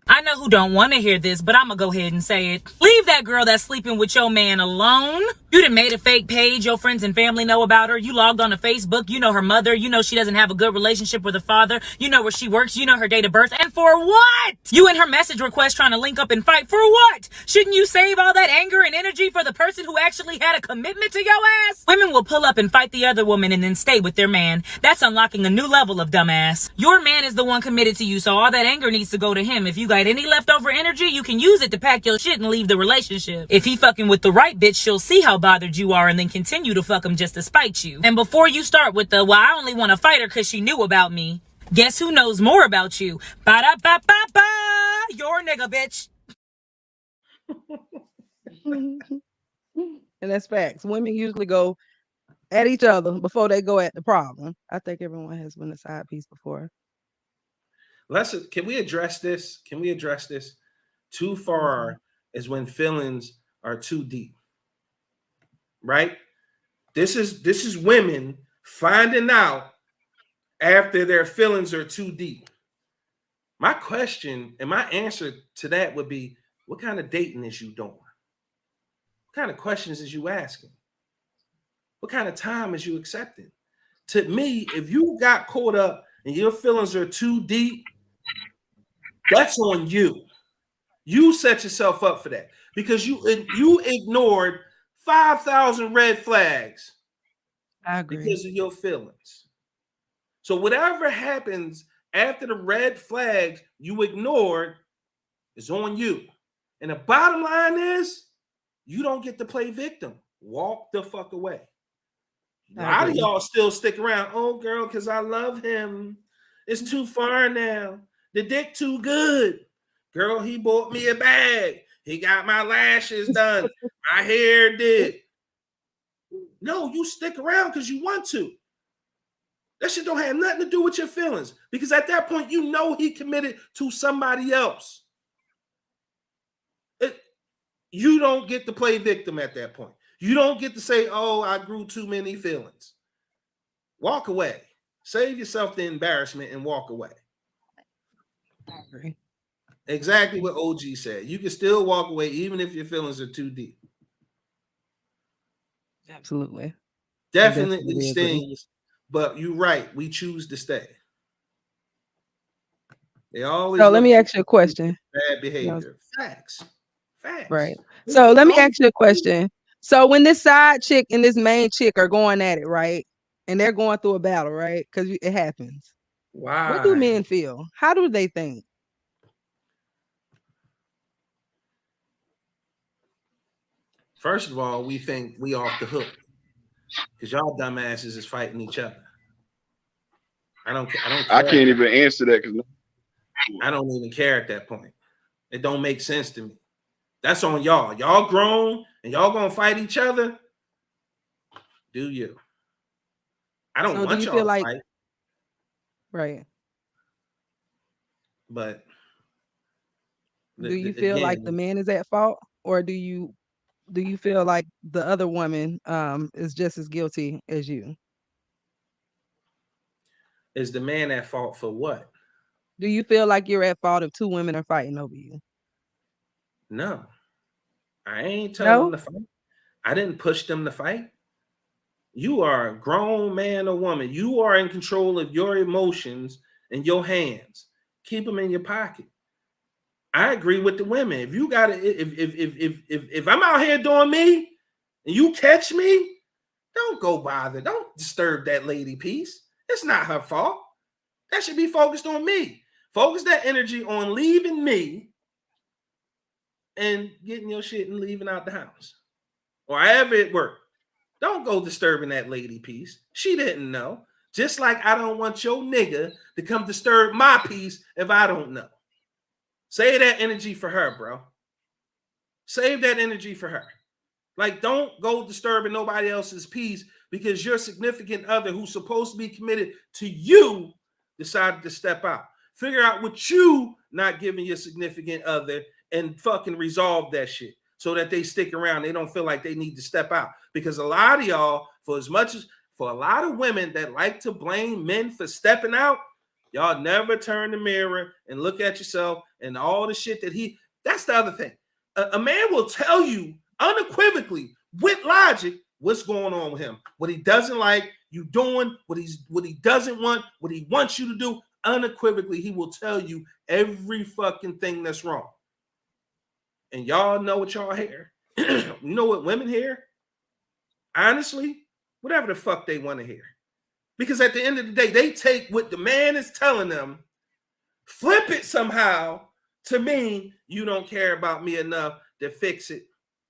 I know who don't want to hear this, but I'm gonna go ahead and say it. Leave that girl that's sleeping with your man alone. You done made a fake page. Your friends and family know about her. You logged on to Facebook. You know her mother. You know she doesn't have a good relationship with her father. You know where she works. You know her date of birth. And for what? You in her message request trying to link up and fight. For what? Shouldn't you save all that anger and energy for the person who actually had a commitment to your ass? Women will pull up and fight the other woman and then stay with their man. That's unlocking a new level of dumbass. Your man is the one committed to you, so all that anger needs to go to him. If you got any leftover energy, you can use it to pack your shit and leave the relationship. If he fucking with the right bitch, she'll see how bothered you are and then continue to fuck him just to spite you. And before you start with the, well, I only want to fight her because she knew about me. Guess who knows more about you? Ba-da-ba-ba-ba! Your nigga, bitch. And that's facts. Women usually go at each other before they go at the problem. I think everyone has been a side piece before. Can we address this? Can we address this? Too far is when feelings are too deep. Right? This is women finding out after their feelings are too deep. My question and my answer to that would be, what kind of dating is you doing? What kind of questions is you asking? What kind of time is you accepting? To me, if you got caught up and your feelings are too deep, that's on you. You set yourself up for that because you ignored 5,000 red flags. I agree. Because of your feelings. So whatever happens after the red flags you ignored is on you. And the bottom line is you don't get to play victim. Walk the fuck away. A lot of y'all still stick around. Oh, girl, because I love him. It's too far now. The dick too good. Girl, he bought me a bag. He got my lashes done. My hair did. No, you stick around because you want to. That shit don't have nothing to do with your feelings. Because at that point, you know he committed to somebody else. You don't get to play victim at that point. You don't get to say, oh, I grew too many feelings. Walk away. Save yourself the embarrassment and walk away. I agree. Exactly what OG said. You can still walk away even if your feelings are too deep. Absolutely. Definitely agree. stings, but you're right. We choose to stay. They always So let look me for ask you a question. bad behavior. Facts. Right. So let me ask you a question. So when this side chick and this main chick are going at it, right? And they're going through a battle, right? Because it happens. What do Why? men feel? How do they think? First of all, we think we off the hook because y'all dumbasses is fighting each other. I don't care. I can't even answer that because I don't even care at that point. It don't make sense to me. That's on y'all. Y'all grown and y'all gonna fight each other. Do you? I don't So want do you y'all feel to like fight, but do you feel like the man is at fault, or do you feel like the other woman is just as guilty as you? is the man at fault for what? Do you feel like you're at fault if two women are fighting over you? No, I ain't telling them No? to fight. I didn't push them to fight. You are a grown man or woman. You are in control of your emotions in your hands. Keep them in your pocket. I agree with the women. If you got it, if I'm out here doing me and you catch me, don't go bother. Don't disturb that lady peace. It's not her fault. That should be focused on me. Focus that energy on leaving me and getting your shit and leaving out the house. Or however it worked. Don't go disturbing that lady peace. She didn't know. Just like I don't want your nigga to come disturb my peace if I don't know. Save that energy for her, bro. Save that energy for her. Like, don't go disturbing nobody else's peace because your significant other who's supposed to be committed to you decided to step out. Figure out what you not giving your significant other and fucking resolve that shit so that they stick around. They don't feel like they need to step out. Because a lot of y'all, for a lot of women that like to blame men for stepping out, y'all never turn the mirror and look at yourself and all the shit that's the other thing. A man will tell you unequivocally with logic what's going on with him, what he doesn't like you doing, what he doesn't want, what he wants you to do. Unequivocally, he will tell you every fucking thing that's wrong. And y'all know what y'all hear. You know what women hear? Honestly, whatever the fuck they want to hear. Because at the end of the day, they take what the man is telling them, flip it somehow to mean you don't care about me enough to fix it.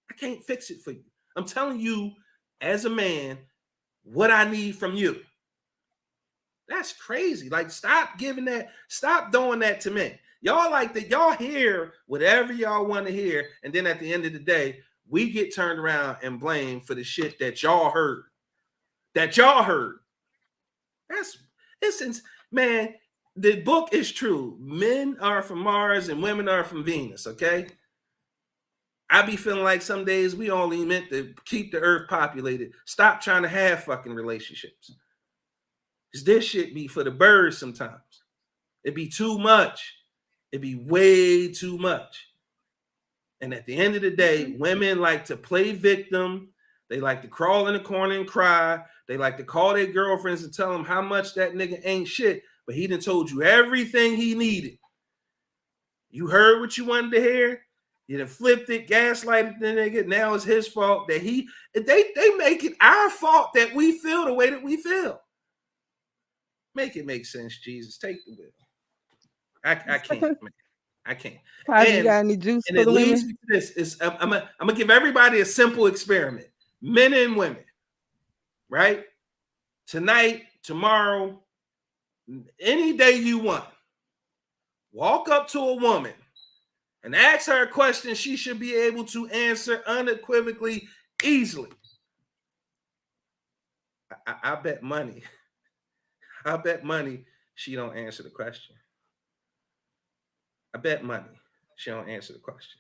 I can't fix it for you. I'm telling you, as a man, what I need from you. That's crazy. Like, stop doing that to men. Y'all like that, y'all hear whatever y'all want to hear, and then at the end of the day, we get turned around and blamed for the shit that y'all heard. Man, the book is true. Men are from Mars and women are from Venus, okay? I be feeling like some days we only meant to keep the earth populated. Stop trying to have fucking relationships. Because this shit be for the birds sometimes. It be too much. It be way too much. And at the end of the day, women like to play victim. They like to crawl in the corner and cry. They like to call their girlfriends and tell them how much that nigga ain't shit. But he done told you everything he needed. You heard what you wanted to hear. You done flipped it, gaslighted the nigga. Now it's his fault that they make it our fault that we feel the way that we feel. Make it make sense, Jesus. Take the wheel. I can't, man. I can't. You got any juice for the women? I'm gonna give everybody a simple experiment. Men and women, right? Tonight, tomorrow, any day you want. Walk up to a woman and ask her a question she should be able to answer unequivocally, easily. I bet money. I bet money she don't answer the question. I bet money she don't answer the question.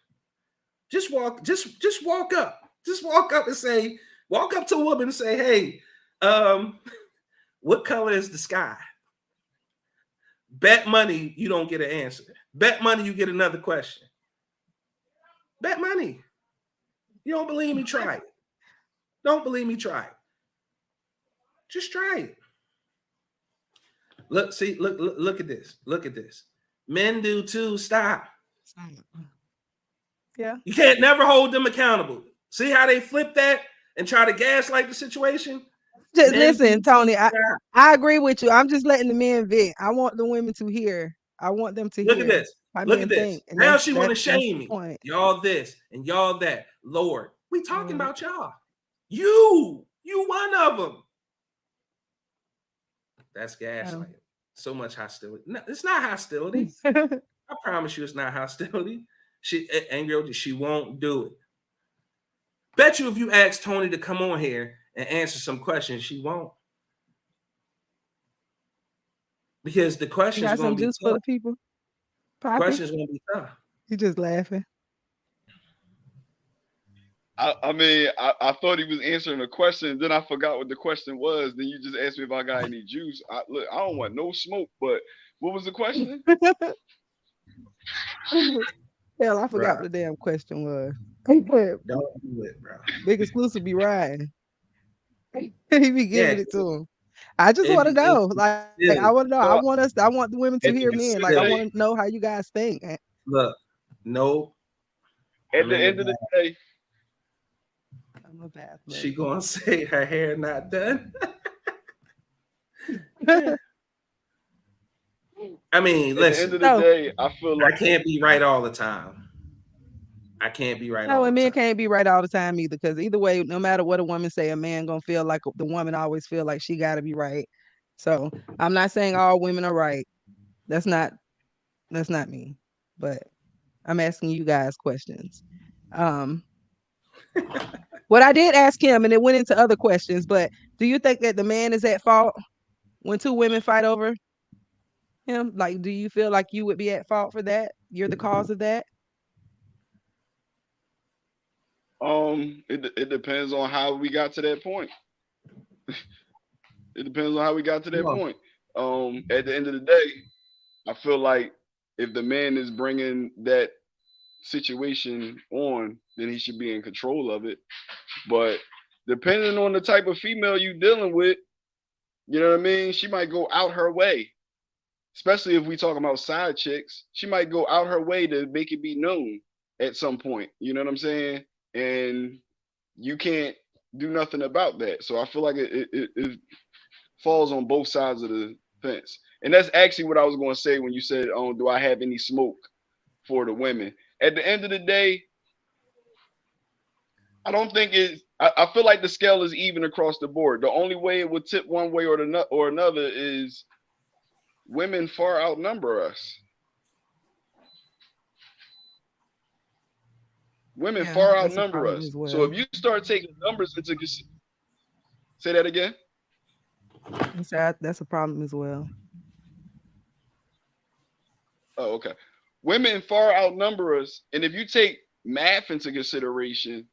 Just walk up. Just walk up and say, walk up to a woman and say, hey, What color is the sky? Bet money you don't get an answer. Bet money you get another question. Bet money. You don't believe me? Try it. Don't believe me? Try it. Just try it. Look, see, look at this. Look at this. Men do too. Stop. Yeah. You can't never hold them accountable. See how they flip that and try to gaslight the situation? Just listen, Tony. I agree with you. I'm just letting the men vent. I want the women to hear. I want them to Look hear. at this. Look at this. Now she want to shame me. Point. Y'all this and y'all that. Lord, we talking about y'all. You one of them. That's gaslighting. So much hostility. No, it's not hostility. I promise you, it's not hostility. She won't do it. Bet you if you ask Tony to come on here and answer some questions, she won't. Because the questions are going to be tough. For the people. Questions going to be tough. You just laughing. I mean, I thought he was answering a question. Then I forgot what the question was. Then you just asked me if I got any juice. Look, I don't want no smoke, but what was the question? Hell, I forgot what the damn question was. Don't do it, bro. Big Exclusive be riding. He be giving it to him. I just want to know. I want to know. I want the women to hear men. Like, I want to know how you guys think. Look, no. At the end of the day, I'm a bad she gonna say her hair not done. I mean, listen. At the end of the day, I feel like I can't be right all the time. I can't be right. No, and men can't be right all the time either. Because either way, no matter what a woman say, a man gonna feel like the woman always feel like she got to be right. So I'm not saying all women are right. That's not me. But I'm asking you guys questions. What I did ask him, and it went into other questions. But do you think that the man is at fault when two women fight over him? Like, do you feel like you would be at fault for that? You're the cause of that? It depends on how we got to that point. It depends on how we got to that point. At the end of the day, I feel like if the man is bringing that situation on, then he should be in control of it. But depending on the type of female you're dealing with, you know what I mean? She might go out her way, especially if we talking about side chicks. She might go out her way to make it be known at some point. You know what I'm saying? And you can't do nothing about that. So I feel like it falls on both sides of the fence. And that's actually what I was going to say when you said, do I have any smoke for the women? At the end of the day, I don't think I feel like the scale is even across the board. The only way it would tip one way or another is women far outnumber us. Women far outnumber us. Well. So if you start taking numbers into consideration, say that again. That's a problem as well. Oh, okay. Women far outnumber us, and if you take math into consideration,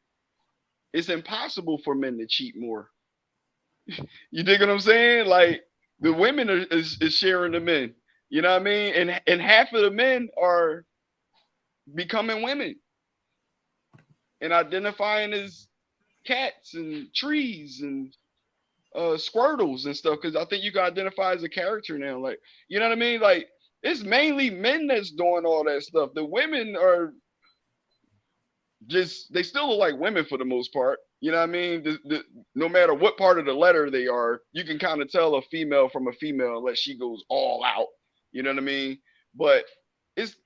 it's impossible for men to cheat more. You dig what I'm saying? Like the women is sharing the men. You know what I mean? And half of the men are becoming women and identifying as cats and trees and squirtles and stuff. Because I think you can identify as a character now. Like, you know what I mean? Like it's mainly men that's doing all that stuff. The women are just, they still look like women for the most part. You know what I mean? No matter what part of the letter they are, you can kind of tell a female from a female unless she goes all out. You know what I mean? But it's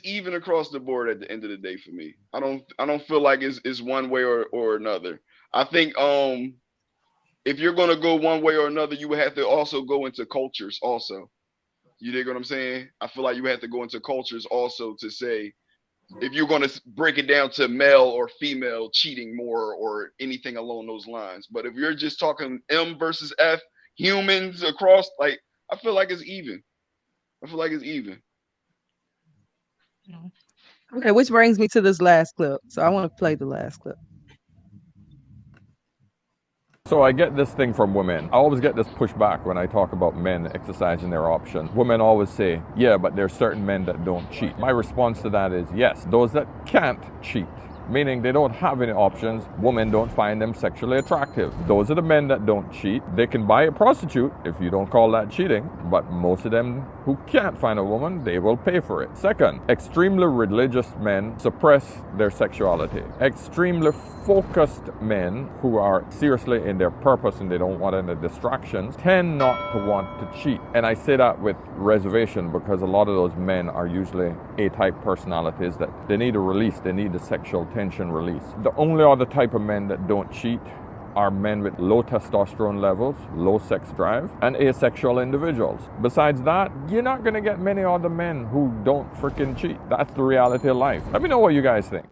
even across the board at the end of the day for me. I don't feel like it's one way or another. I think if you're gonna go one way or another, you would have to also go into cultures also. You dig what I'm saying? I feel like you have to go into cultures also to say, if you're going to break it down to male or female cheating more or anything along those lines. But if you're just talking M versus F, humans across, like, I feel like it's even. Okay, which brings me to this last clip. So I want to play the last clip. So I get this thing from women. I always get this pushback when I talk about men exercising their option. Women always say, yeah, but there's certain men that don't cheat. My response to that is yes, those that can't cheat, meaning they don't have any options, women don't find them sexually attractive. Those are the men that don't cheat. They can buy a prostitute, if you don't call that cheating, but most of them who can't find a woman, they will pay for it. Second, extremely religious men suppress their sexuality. Extremely focused men who are seriously in their purpose and they don't want any distractions tend not to want to cheat. And I say that with reservation because a lot of those men are usually A-type personalities that they need a release, they need the sexual tension release. The only other type of men that don't cheat are men with low testosterone levels, low sex drive, and asexual individuals. Besides that, you're not going to get many other men who don't freaking cheat. That's the reality of life. Let me know what you guys think.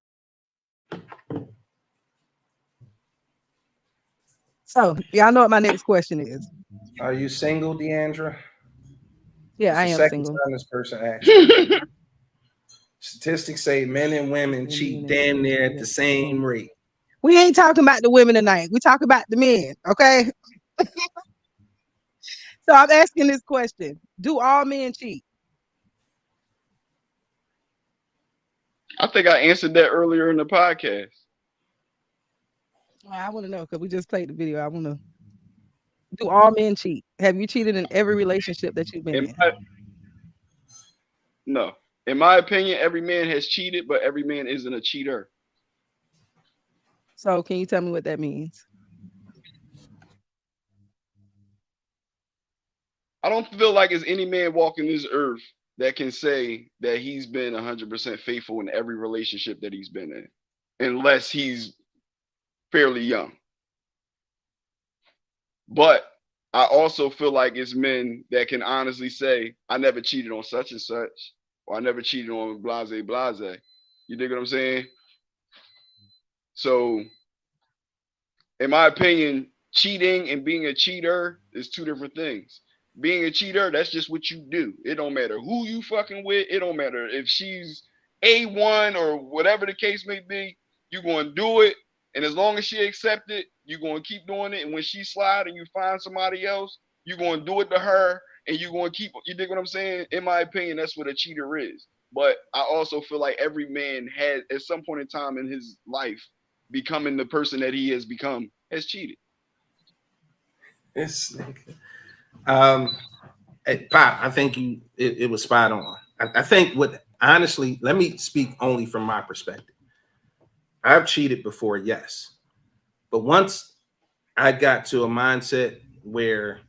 So, y'all know what my next question is. Are you single, Deandra? Yeah, I It's am the second single. time this person asked me. Statistics say men and women cheat damn near at the same rate. We ain't talking about the women tonight. We talk about the men, okay? So I'm asking this question. Do all men cheat? I think I answered that earlier in the podcast. I want to know because we just played the video. I want to. Do all men cheat? Have you cheated in every relationship that you've been in? No. In my opinion, every man has cheated, but every man isn't a cheater. So can you tell me what that means? I don't feel like there's any man walking this earth that can say that he's been 100% faithful in every relationship that he's been in, unless he's fairly young. But I also feel like it's men that can honestly say, I never cheated on such and such, or I never cheated on blase blase. You dig what I'm saying? So, in my opinion, cheating and being a cheater is two different things. Being a cheater, that's just what you do. It don't matter who you fucking with. It don't matter if she's A1 or whatever the case may be. You're going to do it. And as long as she accepts it, you're going to keep doing it. And when she slide and you find somebody else, you're going to do it to her. And you're going to keep, you dig what I'm saying? In my opinion, that's what a cheater is. But I also feel like every man has, at some point in time in his life, becoming the person that he has become, has cheated. This nigga. Pop, I think it was spot on. I think honestly, let me speak only from my perspective. I've cheated before, yes. But once I got to a mindset where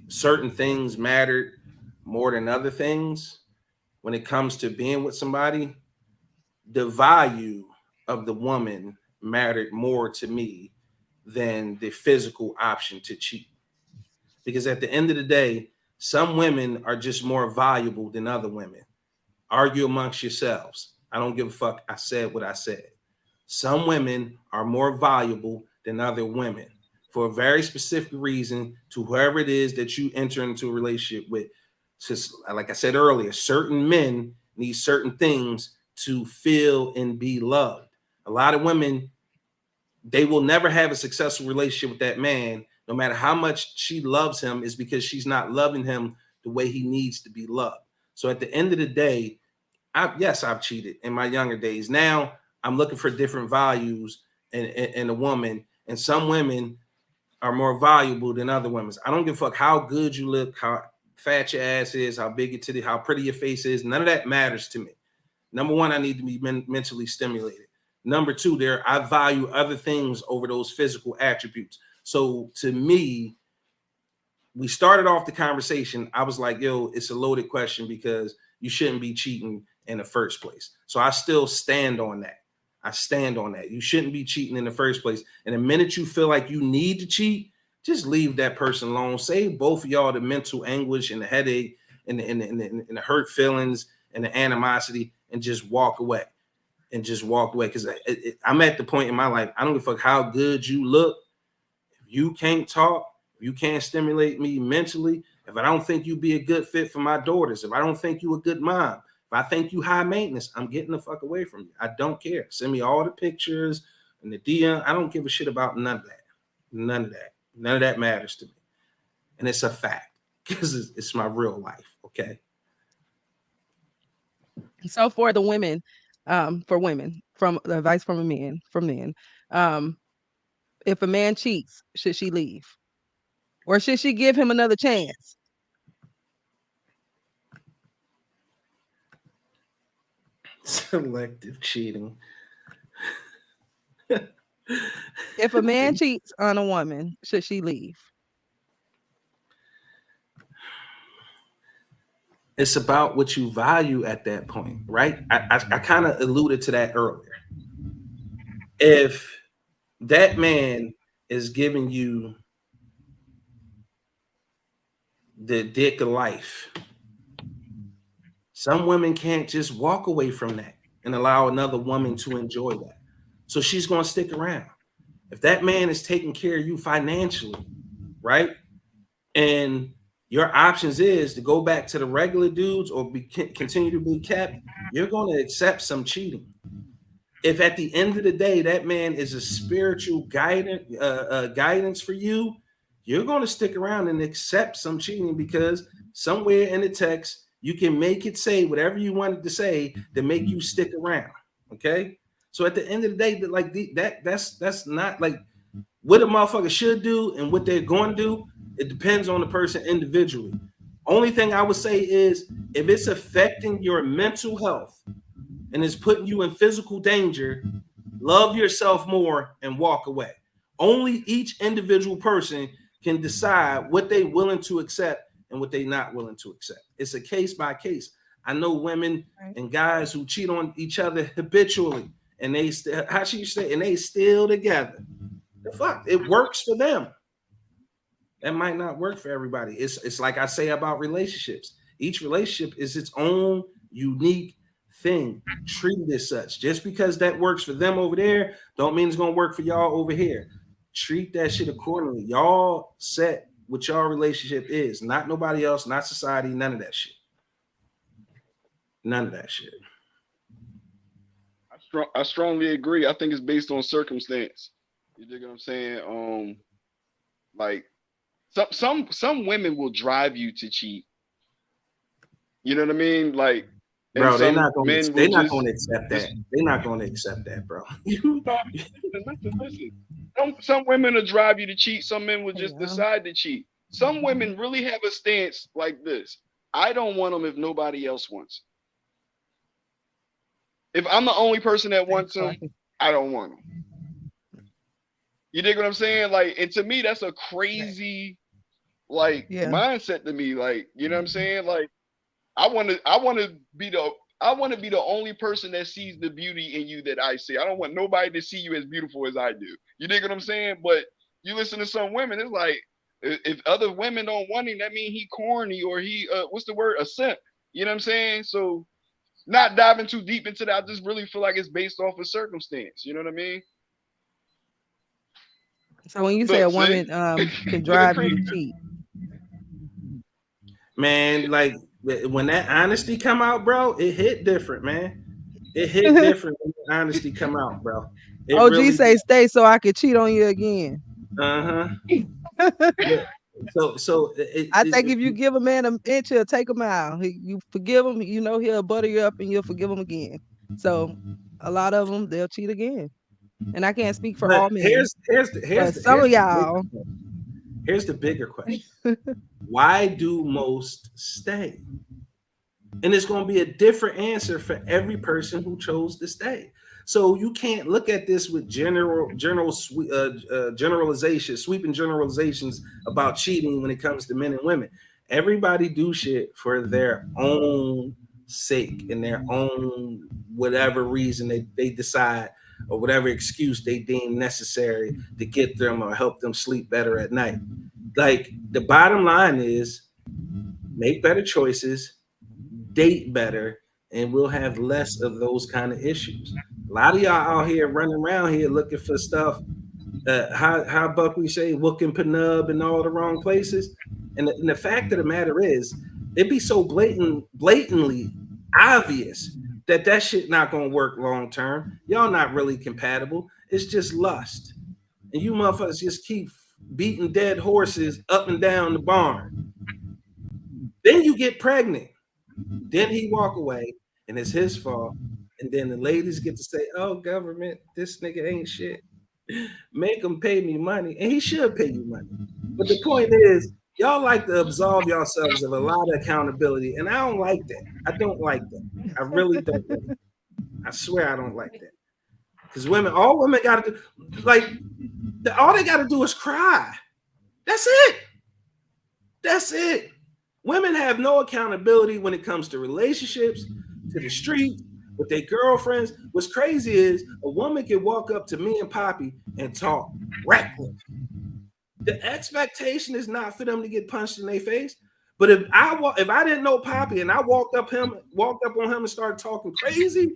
certain things mattered more than other things, when it comes to being with somebody, the value of the woman mattered more to me than the physical option to cheat. Because at the end of the day, some women are just more valuable than other women. Argue amongst yourselves. I don't give a fuck. I said what I said. Some women are more valuable than other women for a very specific reason to whoever it is that you enter into a relationship with. Just like I said earlier, certain men need certain things to feel and be loved. A lot of women, they will never have a successful relationship with that man, no matter how much she loves him, is because she's not loving him the way he needs to be loved. So at the end of the day, yes, I've cheated in my younger days. Now I'm looking for different values in a woman, and some women are more valuable than other women. I don't give a fuck how good you look, how fat your ass is, how big your titty, how pretty your face is. None of that matters to me. Number one, I need to be mentally stimulated. Number two, I value other things over those physical attributes. So to me, we started off the conversation. I was like, yo, it's a loaded question because you shouldn't be cheating in the first place. So I still stand on that. I stand on that. You shouldn't be cheating in the first place. And the minute you feel like you need to cheat, just leave that person alone. Save both of y'all the mental anguish and the headache and the hurt feelings and the animosity, and just walk away. And just walk away. Because I'm at the point in my life, I don't give a fuck how good you look. If you can't talk, if you can't stimulate me mentally, if I don't think you be a good fit for my daughters, if I don't think you a good mom, if I think you high maintenance, I'm getting the fuck away from you. I don't care. Send me all the pictures, in the DM, I don't give a shit about none of that. None of that. None of that matters to me. And it's a fact because it's my real life. Okay. So for the women, for women, from the advice from men, if a man cheats, should she leave? Or should she give him another chance? Selective cheating. If a man cheats on a woman, should she leave? It's about what you value at that point, right? I kind of alluded to that earlier. If that man is giving you the dick of life, some women can't just walk away from that and allow another woman to enjoy that. So she's going to stick around. If that man is taking care of you financially, right? And your options is to go back to the regular dudes or continue to be kept, you're going to accept some cheating. If at the end of the day that man is a spiritual guidance for you, you're going to stick around and accept some cheating because somewhere in the text you can make it say whatever you wanted to say to make you stick around. Okay, so at the end of the day, like that's not like what a motherfucker should do and what they're going to do. It depends on the person individually. Only thing I would say is if it's affecting your mental health and it's putting you in physical danger, love yourself more and walk away. Only each individual person can decide what they're willing to accept and what they're not willing to accept. It's a case by case. I know women and guys who cheat on each other habitually, and they still, how should you say, and they still together. The fuck, it works for them. That might not work for everybody. It's like I say about relationships. Each relationship is its own unique thing. Treat it as such. Just because that works for them over there, don't mean it's gonna work for y'all over here. Treat that shit accordingly. Y'all set what y'all relationship is, not nobody else, not society, none of that shit. None of that shit. I strongly agree. I think it's based on circumstance. You dig what I'm saying? Like some women will drive you to cheat. You know what I mean? Like, bro, they're not going to accept that. They're not going to accept that, bro. Listen. Some women will drive you to cheat. Some men will just decide to cheat. Some women really have a stance like this. I don't want them if nobody else wants. If I'm the only person that wants them, I don't want them. You dig what I'm saying? Like, and to me, that's a crazy, mindset to me. Like, you know what I'm saying? Like, I want to be the only person that sees the beauty in you that I see. I don't want nobody to see you as beautiful as I do. You dig what I'm saying? But you listen to some women, it's like if other women don't want him, that means he corny or he what's the word? A simp. You know what I'm saying? So not diving too deep into that, I just really feel like it's based off of circumstance. You know what I mean? So when you say a woman can drive you to cheat, man, like when that honesty come out, bro, it hit different, man. It hit different when the honesty come out, bro. OG really say stay so I could cheat on you again. Yeah. So I think if you give a man an inch, he'll take a mile. You forgive him, you know he'll butter you up, and you'll forgive him again. So a lot of them, they'll cheat again. And I can't speak for all men. Here's some of y'all. Here's the bigger question. Why do most stay? And it's going to be a different answer for every person who chose to stay. So you can't look at this with sweeping generalizations about cheating when it comes to men and women. Everybody do shit for their own sake and their own whatever reason they decide or whatever excuse they deem necessary to get them or help them sleep better at night. Like the bottom line is make better choices, date better, and we'll have less of those kind of issues. A lot of y'all out here running around here looking for stuff. How Buck we say looking penub in all the wrong places. And the fact of the matter is, it be so blatantly obvious that shit not gonna work long term. Y'all not really compatible. It's just lust. And you motherfuckers just keep beating dead horses up and down the barn. Then you get pregnant. Then he walk away, and it's his fault. And then the ladies get to say, "Oh, government, this nigga ain't shit. Make him pay me money," and he should pay you money. But the point is, y'all like to absolve yourselves of a lot of accountability, and I don't like that. I don't like that. I really don't like that. I swear I don't like that. Because all women got to do, like, all they got to do is cry. That's it. That's it. Women have no accountability when it comes to relationships, to the street, with their girlfriends. What's crazy is a woman can walk up to me and Poppy and talk reckless. The expectation is not for them to get punched in their face. But if I didn't know Poppy and I walked up on him and started talking crazy,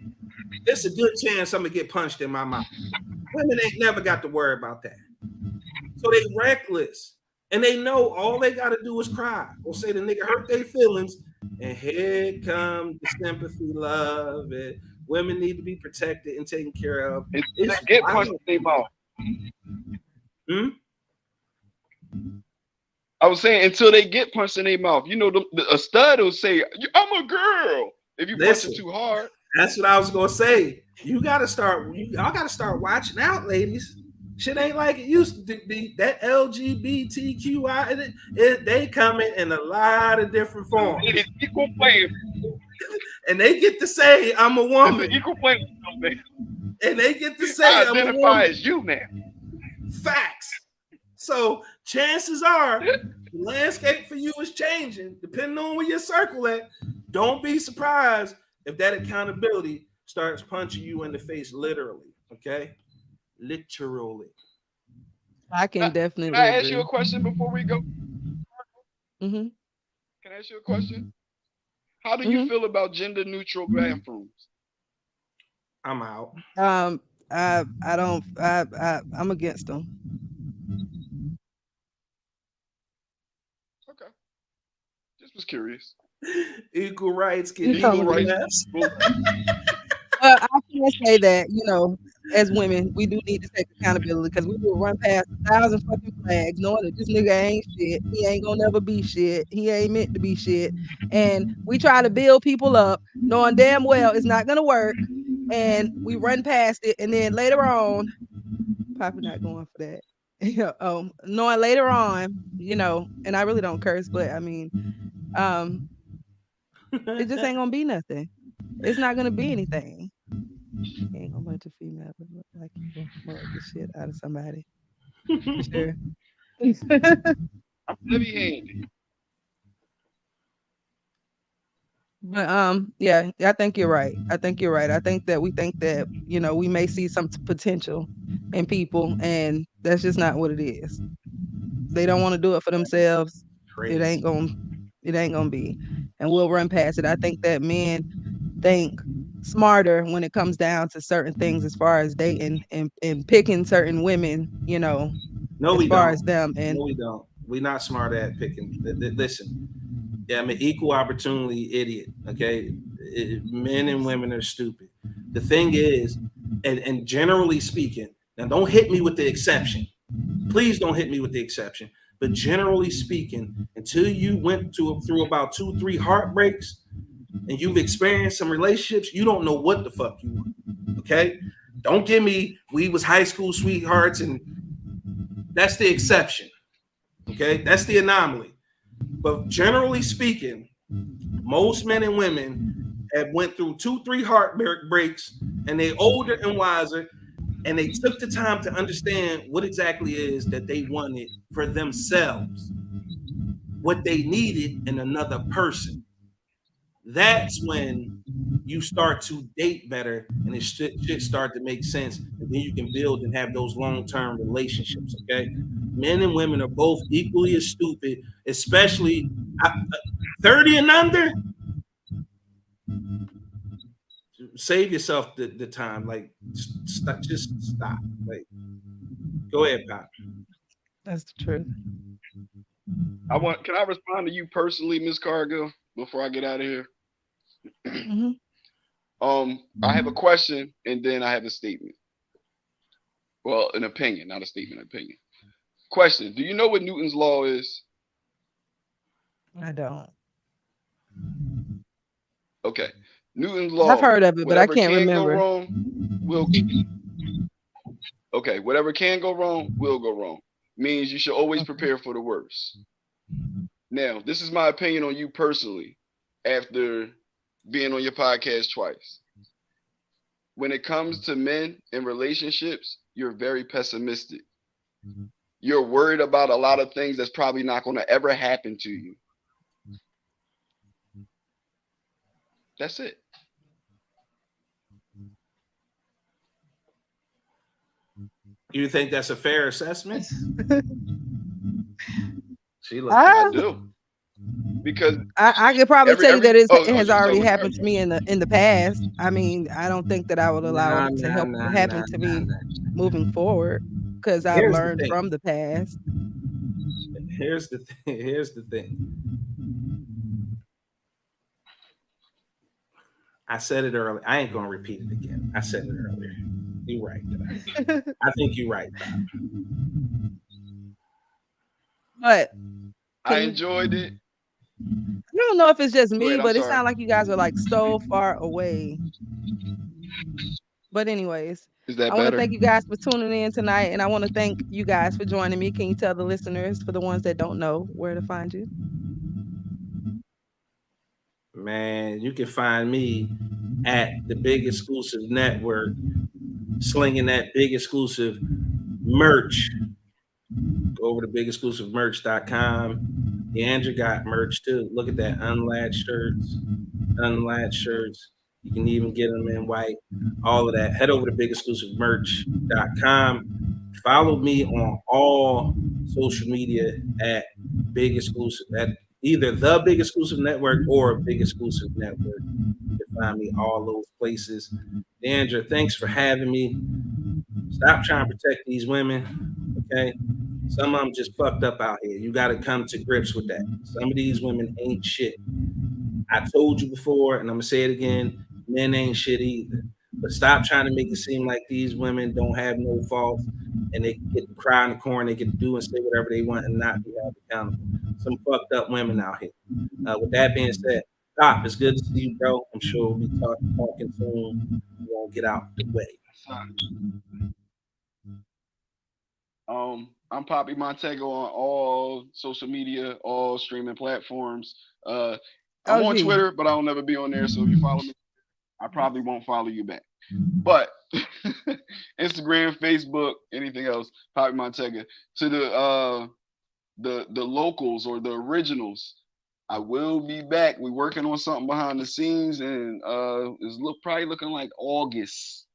it's a good chance I'm gonna get punched in my mouth. Women ain't never got to worry about that. So they reckless. And they know all they got to do is cry or say the nigga hurt their feelings. And here comes the sympathy, love. And women need to be protected and taken care of. It's get punched in their mouth. I was saying until they get punched in their mouth. You know, a stud will say, "I'm a girl." If you punch it too hard. That's what I was gonna say. Y'all gotta start watching out, ladies. Shit ain't like it used to be. That LGBTQI, they coming in a lot of different forms. It is equal playing. And they get to say, "I'm a woman." It's equal playing, man. And they get to say, "I'm a woman." Identify as you, man. Facts. So chances are the landscape for you is changing, depending on where your circle at. Don't be surprised if that accountability starts punching you in the face, literally. Okay. Literally. I can definitely. Can I ask you a question before we go? Mm-hmm. Can I ask you a question? How do you feel about gender neutral bathrooms? I'm out. I'm against them. Okay. Just was curious. Equal rights, equal rights. Well, I can say that, as women, we do need to take accountability because we will run past 1,000 fucking flags knowing that this nigga ain't shit. He ain't gonna never be shit. He ain't meant to be shit. And we try to build people up knowing damn well it's not gonna work. And we run past it. And then later on, probably not going for that. Knowing later on, and I really don't curse, but I mean, it just ain't gonna be nothing. It's not gonna be anything. Ain't gonna bunch of females that look like you gonna mug the shit out of somebody. For sure. I'm heavy-handed. But yeah, I think you're right. I think that we think that, we may see some potential in people, and that's just not what it is. They don't want to do it for themselves. Crazy. It ain't gonna be. And we'll run past it. I think that men think smarter when it comes down to certain things as far as dating and picking certain women, No, as we far don't. as them. And no, we don't. We're not smart at picking. Listen, I'm an equal opportunity idiot. Okay, men and women are stupid. The thing is, and generally speaking, now don't hit me with the exception. Please don't hit me with the exception. But generally speaking, until you went through about 2-3 heartbreaks and you've experienced some relationships, you don't know what the fuck you want. Okay? Don't give me we was high school sweethearts, and that's the exception. Okay? That's the anomaly. But generally speaking, most men and women have went through 2-3 heartbreaks, and they're older and wiser, and they took the time to understand what exactly is that they wanted for themselves, what they needed in another person. That's when you start to date better, and it should start to make sense, and then you can build and have those long-term relationships. Okay, men and women are both equally as stupid, especially 30 and under. Save yourself the time. Like, just stop. Like, go ahead, Pop. that's the truth. Can I respond to you personally, Ms. Cargill, before I get out of here? Mm-hmm. I have a question and then I have a statement. Well, an opinion, not a statement, opinion. Question: do you know what Newton's law is? I don't. Okay. Newton's I've law: heard of it, but I whatever can't can go remember. wrong will. Okay, whatever can go wrong will go wrong. Means you should always Okay. prepare for the worst. Now, this is my opinion on you personally after being on your podcast twice. When it comes to men and relationships, you're very pessimistic. You're worried about a lot of things that's probably not going to ever happen to you. That's it. You think that's a fair assessment? She looked. I I, do. Because I could probably tell you that it has you already talking happened to me in the past. I mean, I don't think that I would allow Nah, it to nah, nah, happen nah, to nah, me nah. moving forward because I've Here's the learned thing. from the past. Here's the thing. Here's the thing. I said it earlier. I ain't gonna repeat it again. I said it earlier. You're right. I think you're right, Bob. But I can you? enjoyed it. I don't know if it's just Go me, ahead, I'm but it sorry. sounds like you guys are like so far away. But anyways, Is that I want to better? thank you guys for tuning in tonight, and I want to thank you guys for joining me. Can you tell the listeners, for the ones that don't know, where to find you? Man, you can find me at the Big Exclusive Network, slinging that big exclusive merch. Go over to bigexclusivemerch.com. Deandra got merch too. Look at that. Unlatched shirts. Unlatched shirts. You can even get them in white. All of that. Head over to bigexclusivemerch.com. Follow me on all social media at Big Exclusive, at either the Big Exclusive Network or Big Exclusive Network. You can find me all those places. Deandra, thanks for having me. Stop trying to protect these women. Okay. Some of them just fucked up out here. You got to come to grips with that. Some of these women ain't shit. I told you before, and I'm gonna say it again: men ain't shit either. But stop trying to make it seem like these women don't have no faults, and they get to cry in the corner, they get to do and say whatever they want, and not be held accountable. Some fucked up women out here. With that being said, Doc, it's good to see you, bro. I'm sure we'll be talking soon. We won't get out the way. I'm Poppy Montego on all social media, all streaming platforms. I'm Oh, on gee. Twitter, but I'll never be on there. So if you follow me, I probably won't follow you back. But Instagram, Facebook, anything else, Poppy Montego. To the locals or the originals, I will be back. We're working on something behind the scenes, and it's probably looking like August.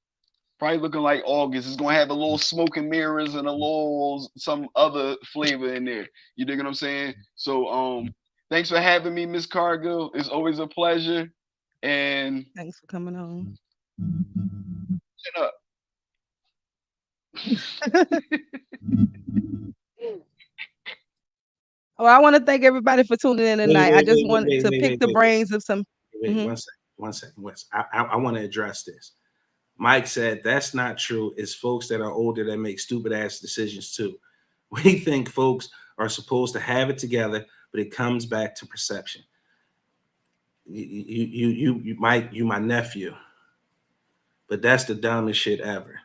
Probably looking like August. It's gonna have a little smoke and mirrors and a little some other flavor in there. You dig what I'm saying? So thanks for having me, Miss Cargill. It's always a pleasure. And Thanks for coming on. shut up. Well, I want to thank everybody for tuning in Wait, tonight. I wait, just wait, wait, wanted wait, to wait, pick wait, the wait, wait. brains of some. Wait, 1 second, Wes. I want to address this. Mike said that's not true. It's folks that are older that make stupid ass decisions too. We think folks are supposed to have it together, but it comes back to perception. You Mike, you my nephew, but that's the dumbest shit ever.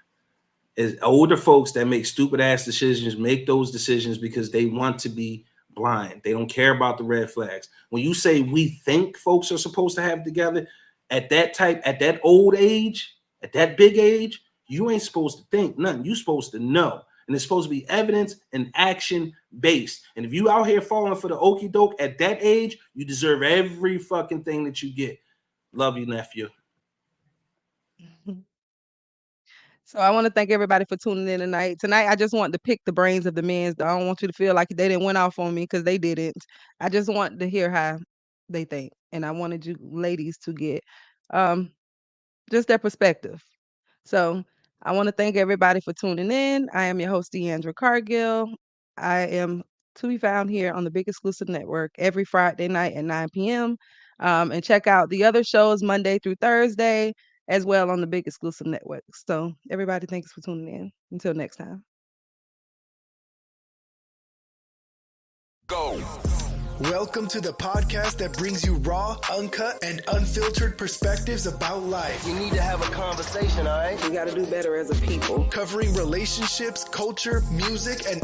Is older folks that make stupid ass decisions make those decisions because they want to be blind. They don't care about the red flags. When you say we think folks are supposed to have it together at that old age, at that big age, you ain't supposed to think nothing. You supposed to know. And it's supposed to be evidence and action based. And if you out here falling for the okey doke at that age, you deserve every fucking thing that you get. Love you, nephew. So I want to thank everybody for tuning in tonight. Tonight, I just want to pick the brains of the men. I don't want you to feel like they didn't went off on me because they didn't. I just want to hear how they think, and I wanted you ladies to get um, just their perspective. So I want to thank everybody for tuning in. I am your host, Deandra Cargill. I am to be found here on the Big Exclusive Network every Friday night at 9 p.m. And check out the other shows Monday through Thursday. as well on the big exclusive networks. So everybody, thanks for tuning in. Until next time. Go. Welcome to the podcast that brings you raw, uncut, and unfiltered perspectives about life. You need to have a conversation, all right? We got to do better as a people. Covering relationships, culture, music, and